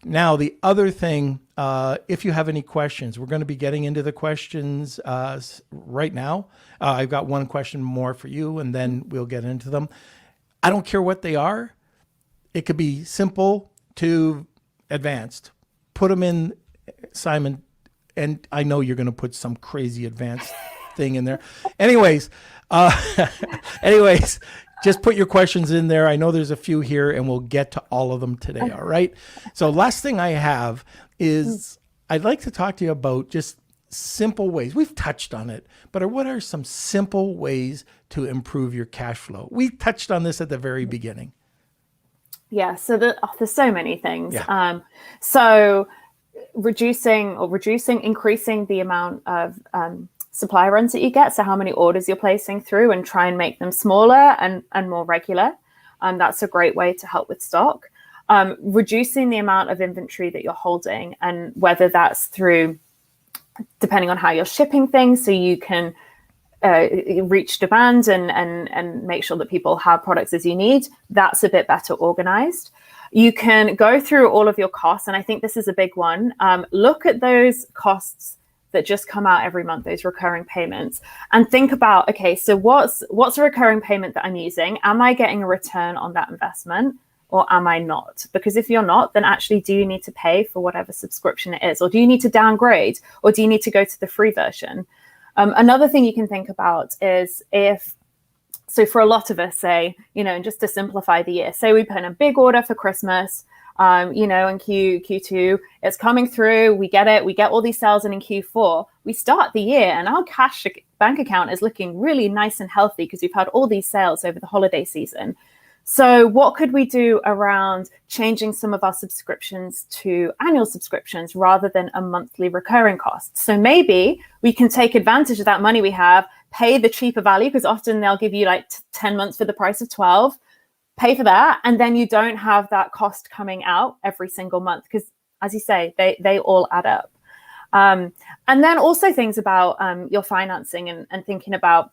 Now, the other thing, if you have any questions, we're going to be getting into the questions right now. I've got one question more for you, and then we'll get into them. I don't care what they are. It could be simple to advanced. Put them in, Simon, and I know you're going to put some crazy advanced thing in there. Anyways, just put your questions in there. I know there's a few here, and we'll get to all of them today, all right? So last thing I have is I'd like to talk to you about just simple ways. We've touched on it, but what are some simple ways to improve your cash flow? We touched on this at the very beginning. Yeah, so there's so many things. Yeah. So increasing the amount of supply runs that you get, so how many orders you're placing through, and try and make them smaller and more regular. That's a great way to help with stock. Reducing the amount of inventory that you're holding, and whether that's through, depending on how you're shipping things, so you can reach demand and make sure that people have products as you need, that's a bit better organized. You can go through all of your costs, and I think this is a big one. Look at those costs that just come out every month, those recurring payments, and think about, okay, so what's a recurring payment that I'm using? Am I getting a return on that investment, or am I not? Because if you're not, then actually, do you need to pay for whatever subscription it is, or do you need to downgrade, or do you need to go to the free version? Another thing you can think about is so for a lot of us, say, and just to simplify the year, say we put in a big order for Christmas, in Q2, it's coming through, we get it, we get all these sales, and in Q4, we start the year and our cash bank account is looking really nice and healthy because we've had all these sales over the holiday season. So what could we do around changing some of our subscriptions to annual subscriptions rather than a monthly recurring cost? So maybe we can take advantage of that money we have, pay the cheaper value, because often they'll give you like 10 months for the price of 12, pay for that, and then you don't have that cost coming out every single month, because as you say, they all add up. And then also things about your financing and thinking about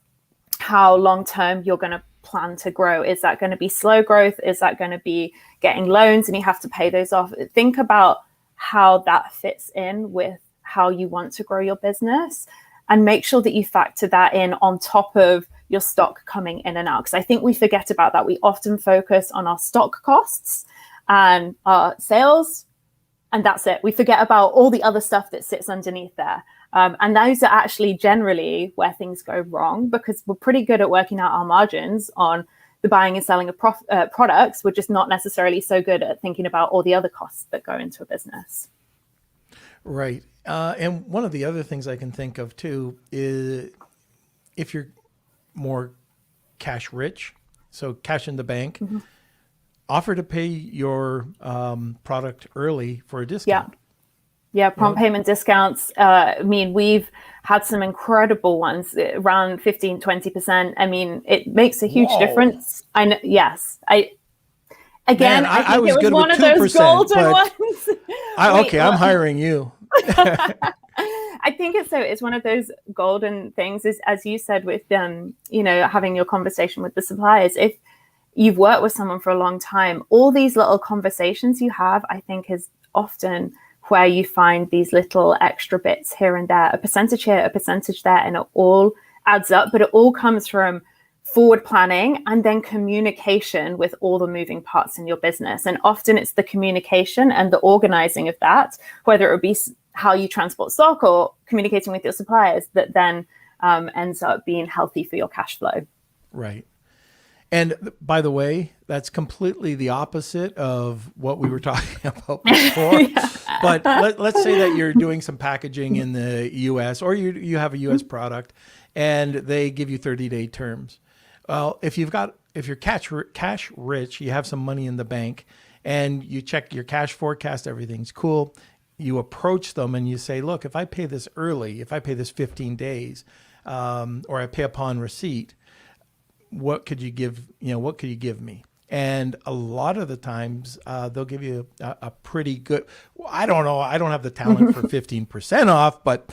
how long-term you're going to plan to grow. Is that going to be slow growth? Is that going to be getting loans and you have to pay those off? Think about how that fits in with how you want to grow your business, and make sure that you factor that in on top of your stock coming in and out. Because I think we forget about that. We often focus on our stock costs and our sales, and that's it. We forget about all the other stuff that sits underneath there. And those are actually generally where things go wrong, because we're pretty good at working out our margins on the buying and selling of products. We're just not necessarily so good at thinking about all the other costs that go into a business. Right. And one of the other things I can think of too is if you're more cash rich, so cash in the bank, offer to pay your product early for a discount. Yeah, prompt payment discounts. We've had some incredible ones, around 15, 20%. It makes a huge difference. I know, yes. Again, Man, I think I was it was good one with of those 2%, golden but ones. okay, I'm hiring you. I think it's one of those golden things, is as you said, with having your conversation with the suppliers. If you've worked with someone for a long time, all these little conversations you have, I think, is often where you find these little extra bits here and there, a percentage here, a percentage there, and it all adds up. But it all comes from forward planning and then communication with all the moving parts in your business. And often it's the communication and the organizing of that, whether it would be how you transport stock or communicating with your suppliers, that then ends up being healthy for your cash flow. Right. And by the way, that's completely the opposite of what we were talking about before. Yeah. But let's say that you're doing some packaging in the US, or you have a US product and they give you 30-day terms. Well, if you're cash rich, you have some money in the bank and you check your cash forecast, everything's cool. You approach them and you say, look, if I pay this early, if I pay this 15 days, or I pay upon receipt, what could you give me? And a lot of the times they'll give you a pretty good, I don't know, I don't have the talent for 15% off, but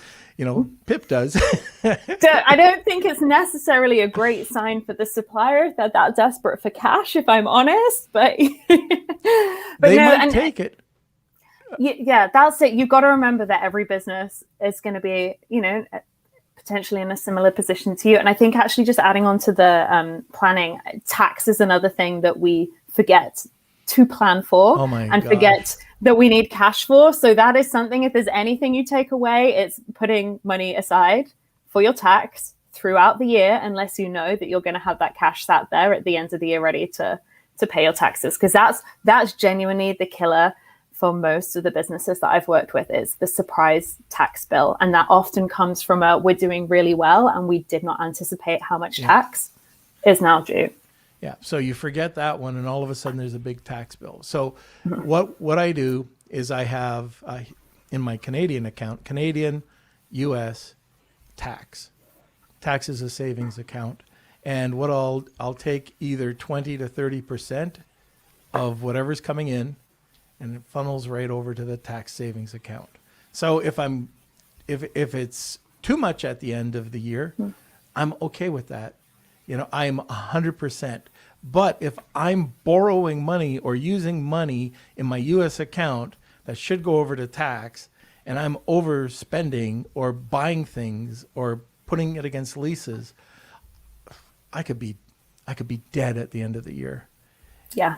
Pip does. I don't think it's necessarily a great sign for the supplier if they're that desperate for cash, if I'm honest, but they might take it. Yeah, that's it. You've got to remember that every business is going to be, potentially in a similar position to you. And I think actually just adding on to the planning, tax is another thing that we forget to plan for forget that we need cash for. So that is something, if there's anything you take away, it's putting money aside for your tax throughout the year, unless you know that you're going to have that cash sat there at the end of the year ready to pay your taxes. Because that's genuinely the killer for most of the businesses that I've worked with, is the surprise tax bill. And that often comes from we're doing really well and we did not anticipate how much tax is now due. Yeah. So you forget that one and all of a sudden there's a big tax bill. So what I do is I have in my Canadian account, Canadian, US, tax. Tax is a savings account. And what I'll take either 20 to 30% of whatever's coming in, and it funnels right over to the tax savings account. So if it's too much at the end of the year, I'm okay with that. I'm 100%. But if I'm borrowing money or using money in my US account that should go over to tax, and I'm overspending or buying things or putting it against leases, I could be dead at the end of the year. Yeah.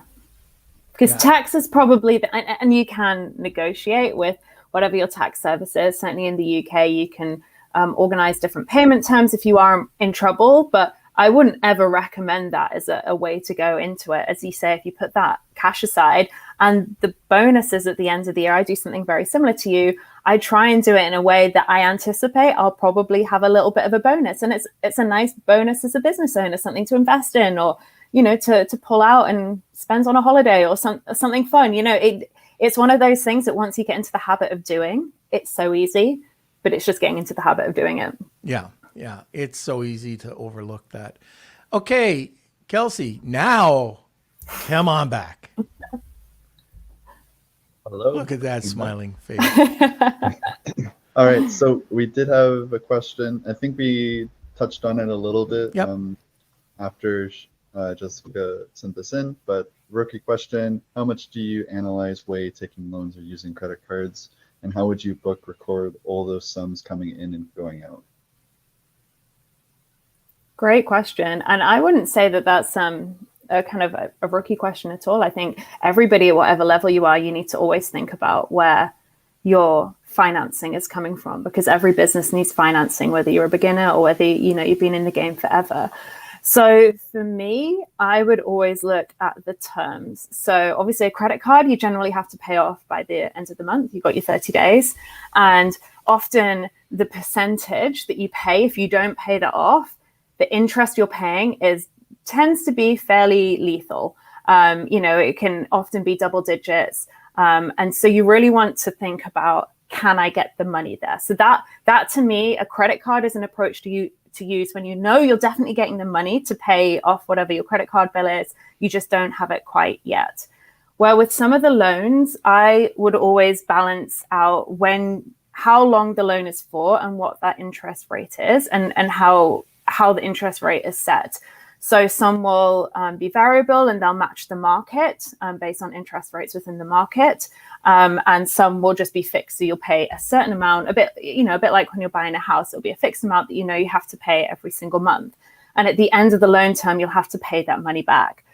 Because tax is probably, and you can negotiate with whatever your tax service is. Certainly in the UK, you can organize different payment terms if you are in trouble. But I wouldn't ever recommend that as a way to go into it. As you say, if you put that cash aside and the bonuses at the end of the year, I do something very similar to you. I try and do it in a way that I anticipate I'll probably have a little bit of a bonus. And it's a nice bonus as a business owner, something to invest in, or to pull out and spend on a holiday or something fun. It's one of those things that once you get into the habit of doing, it's so easy, but it's just getting into the habit of doing it. Yeah. It's so easy to overlook that. Okay, Kelsey, now come on back. Hello. Look at that smiling face. All right. So we did have a question. I think we touched on it a little bit after Jessica sent this in, but rookie question: how much do you analyze, weigh, taking loans or using credit cards, and how would you record all those sums coming in and going out? Great question. And I wouldn't say that that's a kind of a rookie question at all. I think everybody at whatever level you are, you need to always think about where your financing is coming from, because every business needs financing, whether you're a beginner or whether you've been in the game forever. So for me, I would always look at the terms. So obviously a credit card, you generally have to pay off by the end of the month. You've got your 30 days. And often the percentage that you pay, if you don't pay that off, the interest you're paying tends to be fairly lethal. It can often be double digits. And so you really want to think about, can I get the money there? So that to me, a credit card is an approach to use when you're definitely getting the money to pay off whatever your credit card bill is. You just don't have it quite yet. Where with some of the loans, I would always balance out how long the loan is for and what that interest rate is, and how the interest rate is set. So some will be variable and they'll match the market based on interest rates within the market. And some will just be fixed. So you'll pay a certain amount, a bit like when you're buying a house, it'll be a fixed amount that you have to pay every single month. And at the end of the loan term, you'll have to pay that money back.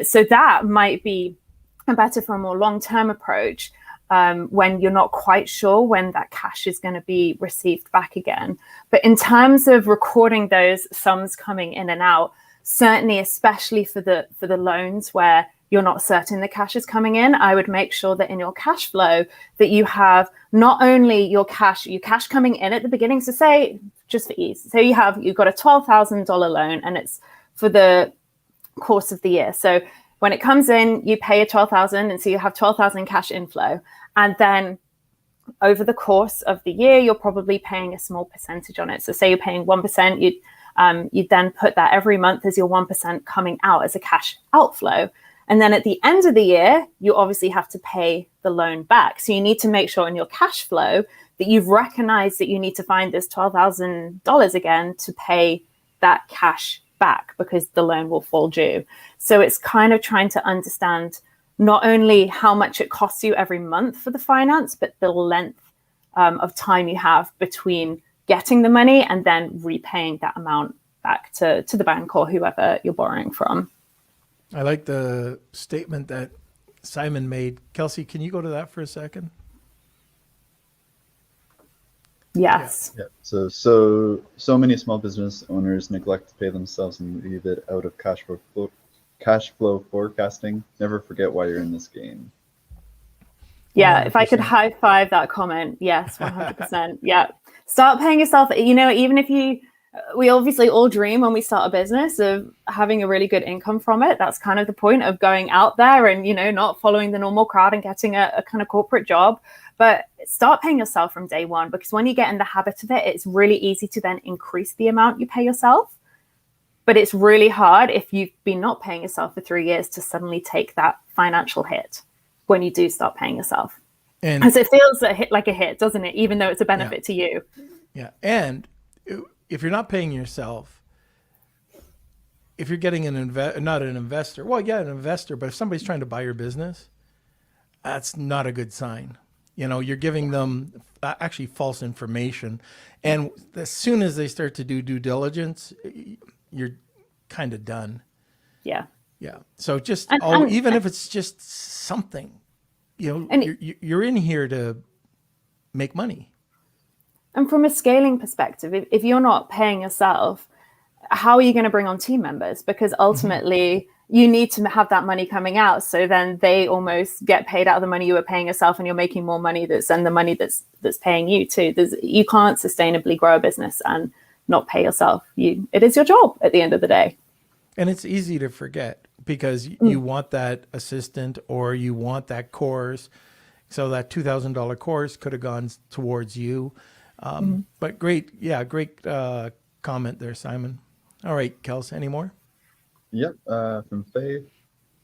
So that might be better for a more long-term approach when you're not quite sure when that cash is going to be received back again. But in terms of recording those sums coming in and out, certainly, especially for the loans where you're not certain the cash is coming in, I would make sure that in your cash flow that you have not only your cash coming in at the beginning. So say, just for ease, so you've got a $12,000 loan and it's for the course of the year. So when it comes in, you pay a $12,000, and so you have $12,000 cash inflow. And then over the course of the year, you're probably paying a small percentage on it. So say you're paying 1%, you'd then put that every month as your 1% coming out as a cash outflow. And then at the end of the year, you obviously have to pay the loan back. So you need to make sure in your cash flow that you've recognized that you need to find this $12,000 again to pay that cash back, because the loan will fall due. So it's kind of trying to understand not only how much it costs you every month for the finance, but the length of time you have between getting the money and then repaying that amount back to the bank or whoever you're borrowing from. I like the statement that Simon made. Kelsey, can you go to that for a second? Yes. Yeah. So many small business owners neglect to pay themselves and leave it out of cash flow forecasting. Never forget why you're in this game. Yeah, 100%. if I could high five that comment, yes, 100%. Yeah. Start paying yourself, even if we obviously all dream when we start a business of having a really good income from it. That's kind of the point of going out there and, not following the normal crowd and getting a kind of corporate job. But start paying yourself from day one, because when you get in the habit of it, it's really easy to then increase the amount you pay yourself. But it's really hard if you've been not paying yourself for 3 years to suddenly take that financial hit when you do start paying yourself. And because it feels like a hit, doesn't it? Even though it's a benefit to you. Yeah. And if you're not paying yourself, if you're getting not an investor, well, yeah, an investor, but if somebody's trying to buy your business, that's not a good sign. You're giving them actually false information. And as soon as they start to do due diligence, you're kind of done. Yeah. Yeah. So just, and even if it's just something, you're in here to make money. And from a scaling perspective, if you're not paying yourself, how are you going to bring on team members? Because ultimately you need to have that money coming out. So then they almost get paid out of the money you were paying yourself, and you're making more money and the money that's paying you too. You can't sustainably grow a business and not pay yourself. It is your job at the end of the day. And it's easy to forget because you want that assistant or you want that course. So that $2,000 course could have gone towards you. But great comment there, Simon. All right, Kels, any more? Yep, from Faye.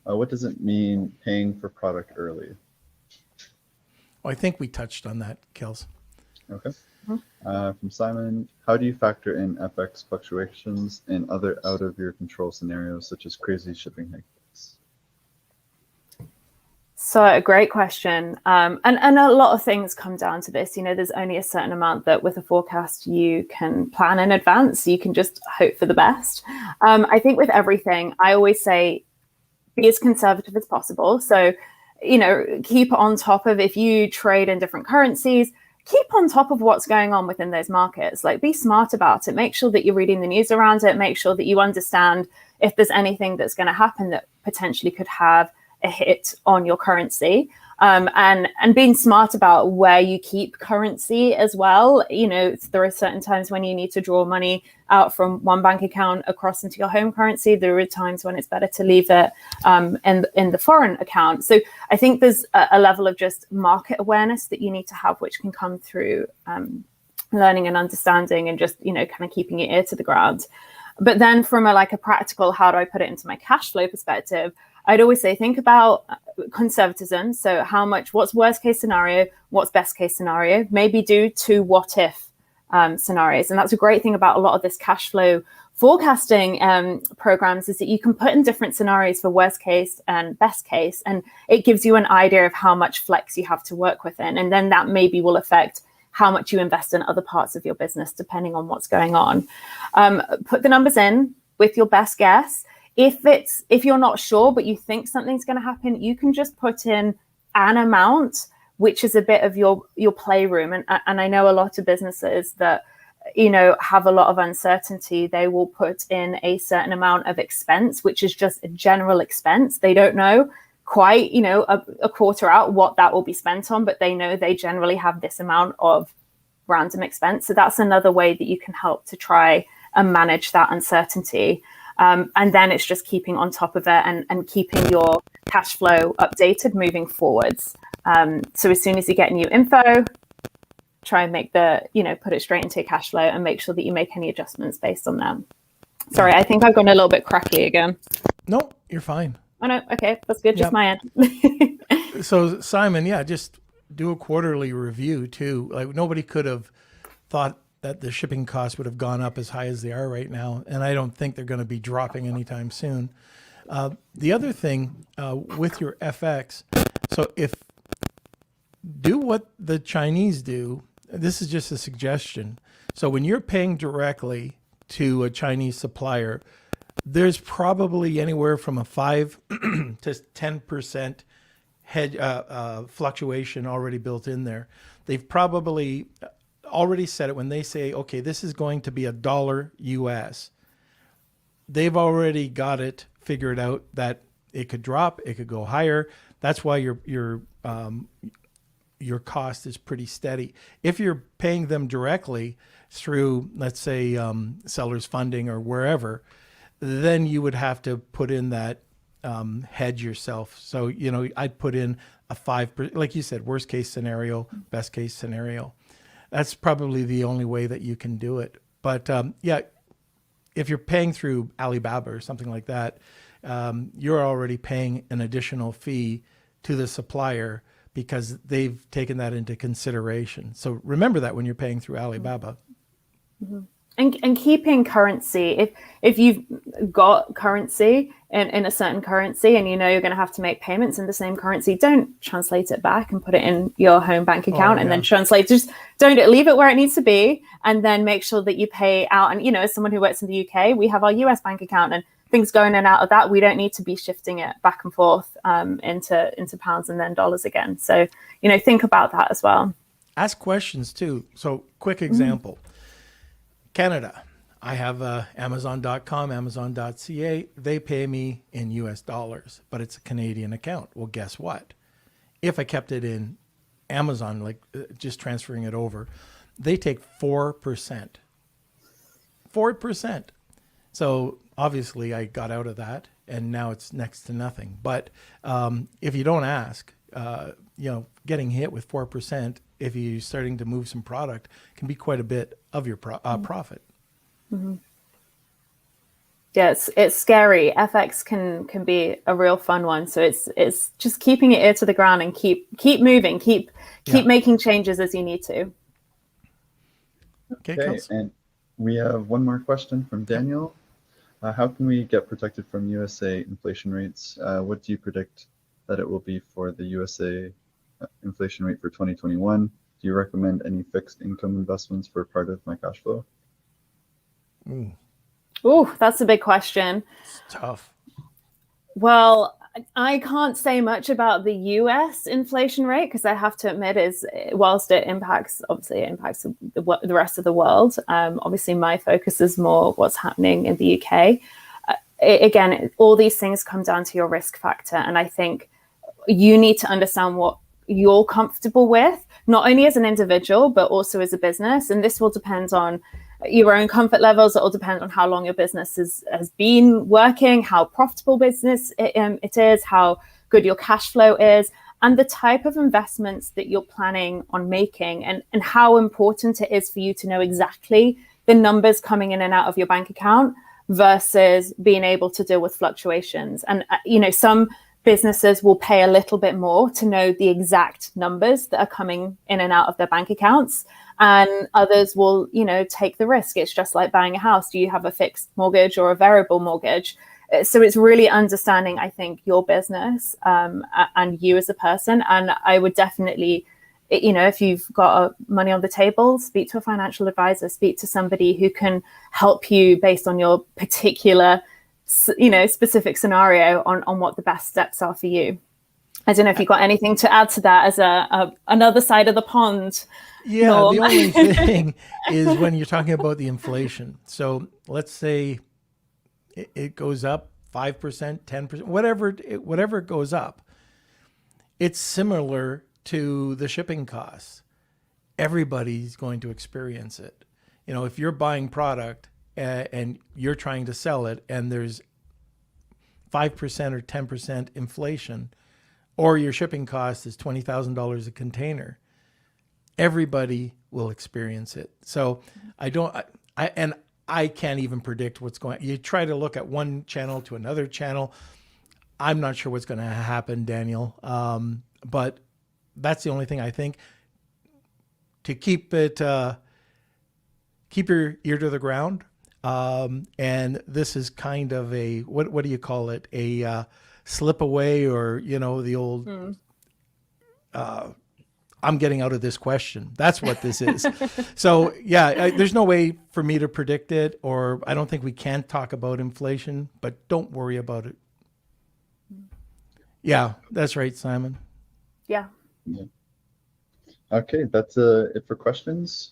What does it mean paying for product early? Well, I think we touched on that, Kels. Okay. From Simon, how do you factor in FX fluctuations and other out of your control scenarios such as crazy shipping hikes? So a great question. And a lot of things come down to this. There's only a certain amount that with a forecast you can plan in advance. You can just hope for the best. I think with everything, I always say, be as conservative as possible. So, keep on top of, if you trade in different currencies, keep on top of what's going on within those markets. Like, be smart about it. Make sure that you're reading the news around it. Make sure that you understand if there's anything that's going to happen that potentially could have a hit on your currency, and being smart about where you keep currency as well. There are certain times when you need to draw money out from one bank account across into your home currency. There are times when it's better to leave it in the foreign account. So I think there's a level of just market awareness that you need to have, which can come through learning and understanding and just kind of keeping your ear to the ground. But then from a practical, how do I put it into my cash flow perspective, I'd always say, think about conservatism. So what's worst case scenario, what's best case scenario, maybe do 2 what if scenarios. And that's a great thing about a lot of this cash flow forecasting programs, is that you can put in different scenarios for worst case and best case, and it gives you an idea of how much flex you have to work within. And then that maybe will affect how much you invest in other parts of your business, depending on what's going on. Put the numbers in with your best guess. If you're not sure, but you think something's going to happen, you can just put in an amount, which is a bit of your playroom. And I know a lot of businesses that, have a lot of uncertainty. They will put in a certain amount of expense, which is just a general expense. They don't know quite, a quarter out what that will be spent on, but they know they generally have this amount of random expense. So that's another way that you can help to try and manage that uncertainty. And then it's just keeping on top of it and keeping your cash flow updated moving forwards. So as soon as you get new info, try and put it straight into your cash flow and make sure that you make any adjustments based on them. Sorry, I think I've gone a little bit cracky again. No, you're fine. Oh no, okay, that's good. Just my end. So Simon, just do a quarterly review too. Like, nobody could have thought that the shipping costs would have gone up as high as they are right now, and I don't think they're going to be dropping anytime soon. The other thing with your FX, so do what the Chinese do. This is just a suggestion. So when you're paying directly to a Chinese supplier, there's probably anywhere from a 5 to 10% hedge fluctuation already built in there. They've probably already said it when they say, okay, this is going to be $1 US. They've already got it figured out that it could drop, it could go higher. That's why your cost is pretty steady. If you're paying them directly through, let's say, seller's funding or wherever, then you would have to put in that hedge yourself. So, I'd put in a 5%, like you said, worst case scenario, best case scenario. That's probably the only way that you can do it. But if you're paying through Alibaba or something like that, you're already paying an additional fee to the supplier because they've taken that into consideration. So remember that when you're paying through Alibaba. Mm-hmm. And keeping currency, if you've got currency in a certain currency and you're going to have to make payments in the same currency, don't translate it back and put it in your home bank account and then translate. Just leave it where it needs to be, and then make sure that you pay out. And as someone who works in the UK, we have our US bank account, and things going in and out of that, we don't need to be shifting it back and forth into pounds and then dollars again. So think about that as well. Ask questions too. So quick example. Canada, I have Amazon.com, Amazon.ca. They pay me in US dollars, but it's a Canadian account. Well, guess what? If I kept it in Amazon, like just transferring it over, they take 4%. 4%. So obviously I got out of that, and now it's next to nothing. But if you don't ask, getting hit with 4%, if you're starting to move some product, can be quite a bit of your profit. Mm-hmm. Yeah, it's scary. FX can be a real fun one. So it's just keeping your ear to the ground and keep moving, keep making changes as you need to. Okay, and we have one more question from Daniel. How can we get protected from USA inflation rates? What do you predict that it will be for the USA inflation rate for 2021? Do you recommend any fixed income investments for part of my cash flow? Oh, that's a big question. It's tough. Well, I can't say much about the US inflation rate because I have to admit whilst it impacts the rest of the world. Obviously, my focus is more what's happening in the UK. Again, all these things come down to your risk factor. And I think you need to understand what you're comfortable with, not only as an individual, but also as a business. And this will depend on your own comfort levels. It will depend on how long your business has been working, how profitable business it is, how good your cash flow is, and the type of investments that you're planning on making, and how important it is for you to know exactly the numbers coming in and out of your bank account versus being able to deal with fluctuations. And, some businesses will pay a little bit more to know the exact numbers that are coming in and out of their bank accounts. And others will, take the risk. It's just like buying a house. Do you have a fixed mortgage or a variable mortgage? So it's really understanding, I think, your business and you as a person. And I would definitely, if you've got money on the table, speak to a financial advisor, speak to somebody who can help you based on your particular, specific scenario on what the best steps are for you. I don't know if you've got anything to add to that as another side of the pond. Yeah, Norm. The only thing is when you're talking about the inflation. So let's say it goes up 5%, 10%, whatever it goes up. It's similar to the shipping costs. Everybody's going to experience it. If you're buying product and you're trying to sell it and there's 5% or 10% inflation, or your shipping cost is $20,000 a container, everybody will experience it. So I can't even predict what's going on. You try to look at one channel to another channel. I'm not sure what's going to happen, Daniel. But that's the only thing I think, to keep your ear to the ground. And this is kind of a, what do you call it? A slip away, or, the old, I'm getting out of this question. That's what this is. So yeah, there's no way for me to predict it, or I don't think we can talk about inflation, but don't worry about it. Yeah, that's right, Simon. Yeah. Okay, that's it for questions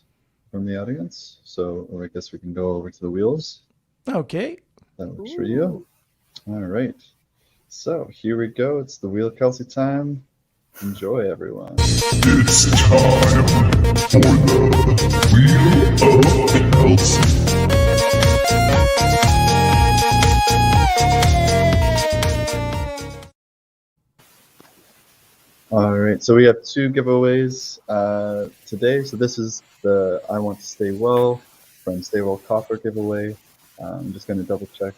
from the audience. So I guess we can go over to the wheels. Okay. That works for you. All right. So here we go. It's the Wheel of Kelsey time. Enjoy, everyone. It's time for the Wheel of Kelsey. All right, so we have two giveaways today. So this is the I Want to Stay Well from Stay Well Copper giveaway. I'm just going to double check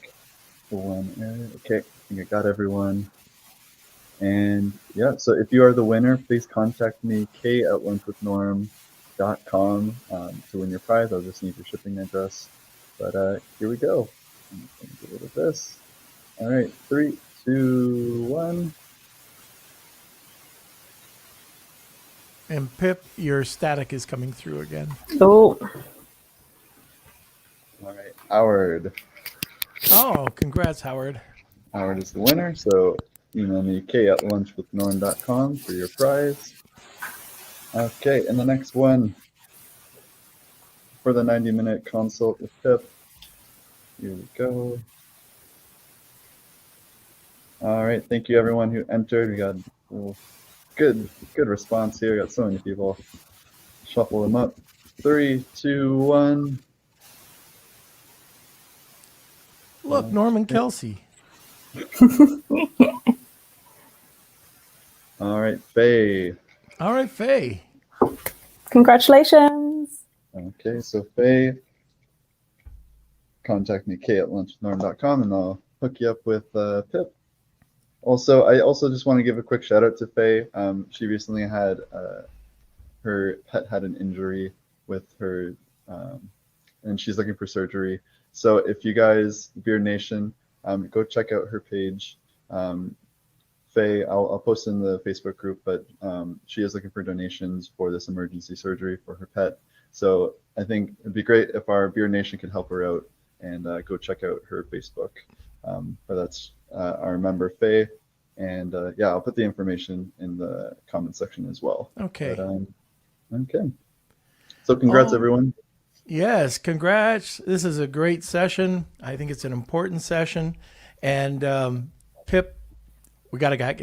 the one area. Okay, I think I got everyone. And yeah, so if you are the winner, please contact me, k@lunchwithnorm.com, to win your prize. I'll just need your shipping address. But here we go. I'm just going to get rid of this. All right, 3, 2, 1. And Pip, your static is coming through again. Oh. All right, Howard. Oh, congrats, Howard. Howard is the winner. So email me, k@lunchwithnorm.com for your prize. Okay, and the next one for the 90-minute consult with Pip. Here we go. All right, thank you everyone who entered. We got good response here. We got so many people. Shuffle them up. 3, 2, 1. Look, Norman Kelsey. All right, Faye. All right, Faye. Congratulations. Okay, so Faye, contact me, k@lunchwithnorm.com, and I'll hook you up with Pip. Also, I just want to give a quick shout out to Faye. She recently had her pet had an injury with her, and she's looking for surgery. So if you guys, Beard Nation, go check out her page. Faye, I'll post in the Facebook group, but she is looking for donations for this emergency surgery for her pet. So I think it'd be great if our Beard Nation could help her out, and go check out her Facebook. But that's our member Faye, and yeah, I'll put the information in the comment section as well. Okay. But, okay. So congrats, everyone. Yes, congrats. This is a great session. I think it's an important session, and Pip, we gotta get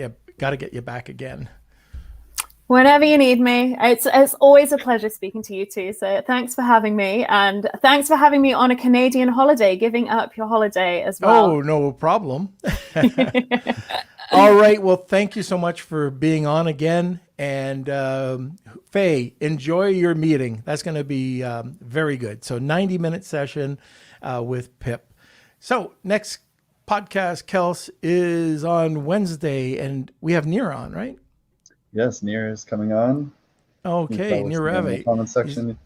you back again. Whenever you need me. It's always a pleasure speaking to you too. So thanks for having me, and thanks for having me on a Canadian holiday, giving up your holiday as well. Oh, no problem. All right. Well, thank you so much for being on again. And Faye, enjoy your meeting. That's going to be very good. So 90-minute session with Pip. So next podcast, Kels, is on Wednesday, and we have Near on, right? Yes, Near is coming on. Okay, Near in the comment section.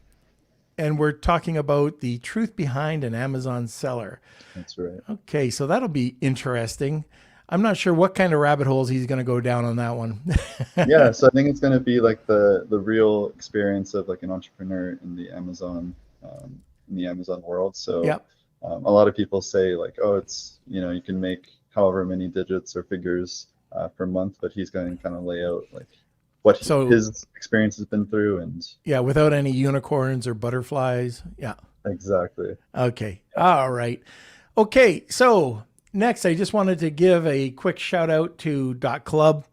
And we're talking about the truth behind an Amazon seller. That's right. Okay, so that'll be interesting. I'm not sure what kind of rabbit holes he's going to go down on that one. Yeah, so I think it's going to be like the real experience of like an entrepreneur in the Amazon world. So Yep. a lot of people say like, oh, it's, you can make however many digits or figures per month, but he's going to kind of lay out like what his experience has been through. And yeah, without any unicorns or butterflies. Yeah. Exactly. Okay. All right. Okay. So next, I just wanted to give a quick shout out to .club.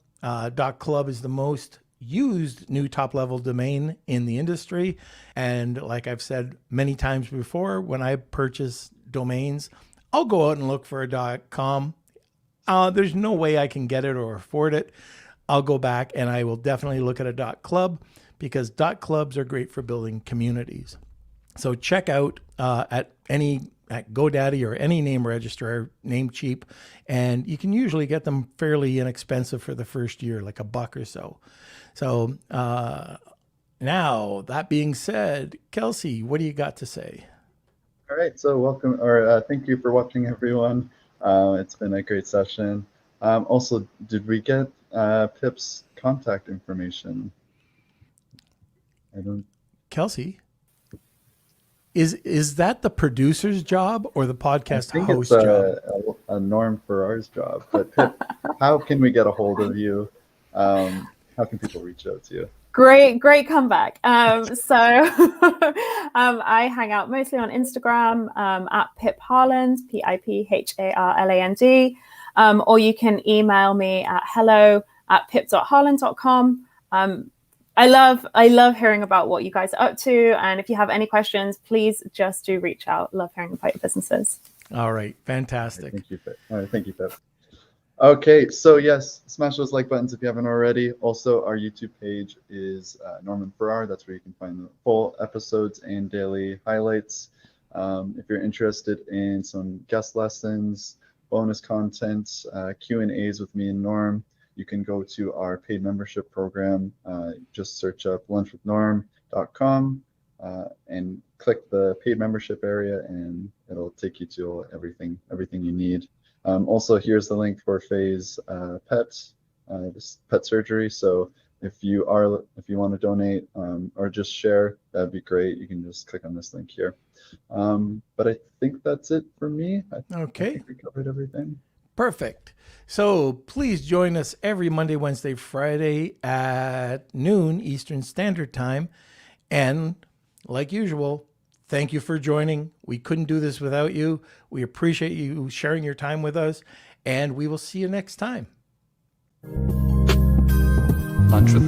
.club is the most used new top-level domain in the industry. And like I've said many times before, when I purchase domains, I'll go out and look for a .com. There's no way I can get it or afford it. I'll go back and I will definitely look at a .club, because .clubs are great for building communities. So check out at GoDaddy or any name registrar, Namecheap, and you can usually get them fairly inexpensive for the first year, like $1 or so. So now, that being said, Kelsey, what do you got to say? All right, so welcome, or thank you for watching, everyone. It's been a great session. Also, did we get Pip's contact information? Kelsey? Is that the producer's job or the podcast host job? job? A Norm Farrar's job. But Pip, how can we get a hold of you? How can people reach out to you? Great comeback. So I hang out mostly on Instagram at Pip Harland, PIPHARLAND, or you can email me at hello@pip.harland.com. I love hearing about what you guys are up to, and if you have any questions, please just do reach out. Love hearing about your businesses. All right, fantastic. Thank you, Pip. All right, thank you, Pip. Okay, so yes, smash those like buttons if you haven't already. Also, our YouTube page is Norman Farrar. That's where you can find the full episodes and daily highlights. If you're interested in some guest lessons, bonus content, Q&As with me and Norm, you can go to our paid membership program. Just search up lunchwithnorm.com and click the paid membership area, and it'll take you to everything you need. Also, here's the link for Faye's this pet surgery. So if you want to donate or just share, that'd be great. You can just click on this link here. But I think that's it for me. Okay. I think we covered everything. Perfect. So please join us every Monday, Wednesday, Friday at noon Eastern Standard Time. And like usual, thank you for joining. We couldn't do this without you. We appreciate you sharing your time with us, and we will see you next time. Lunch with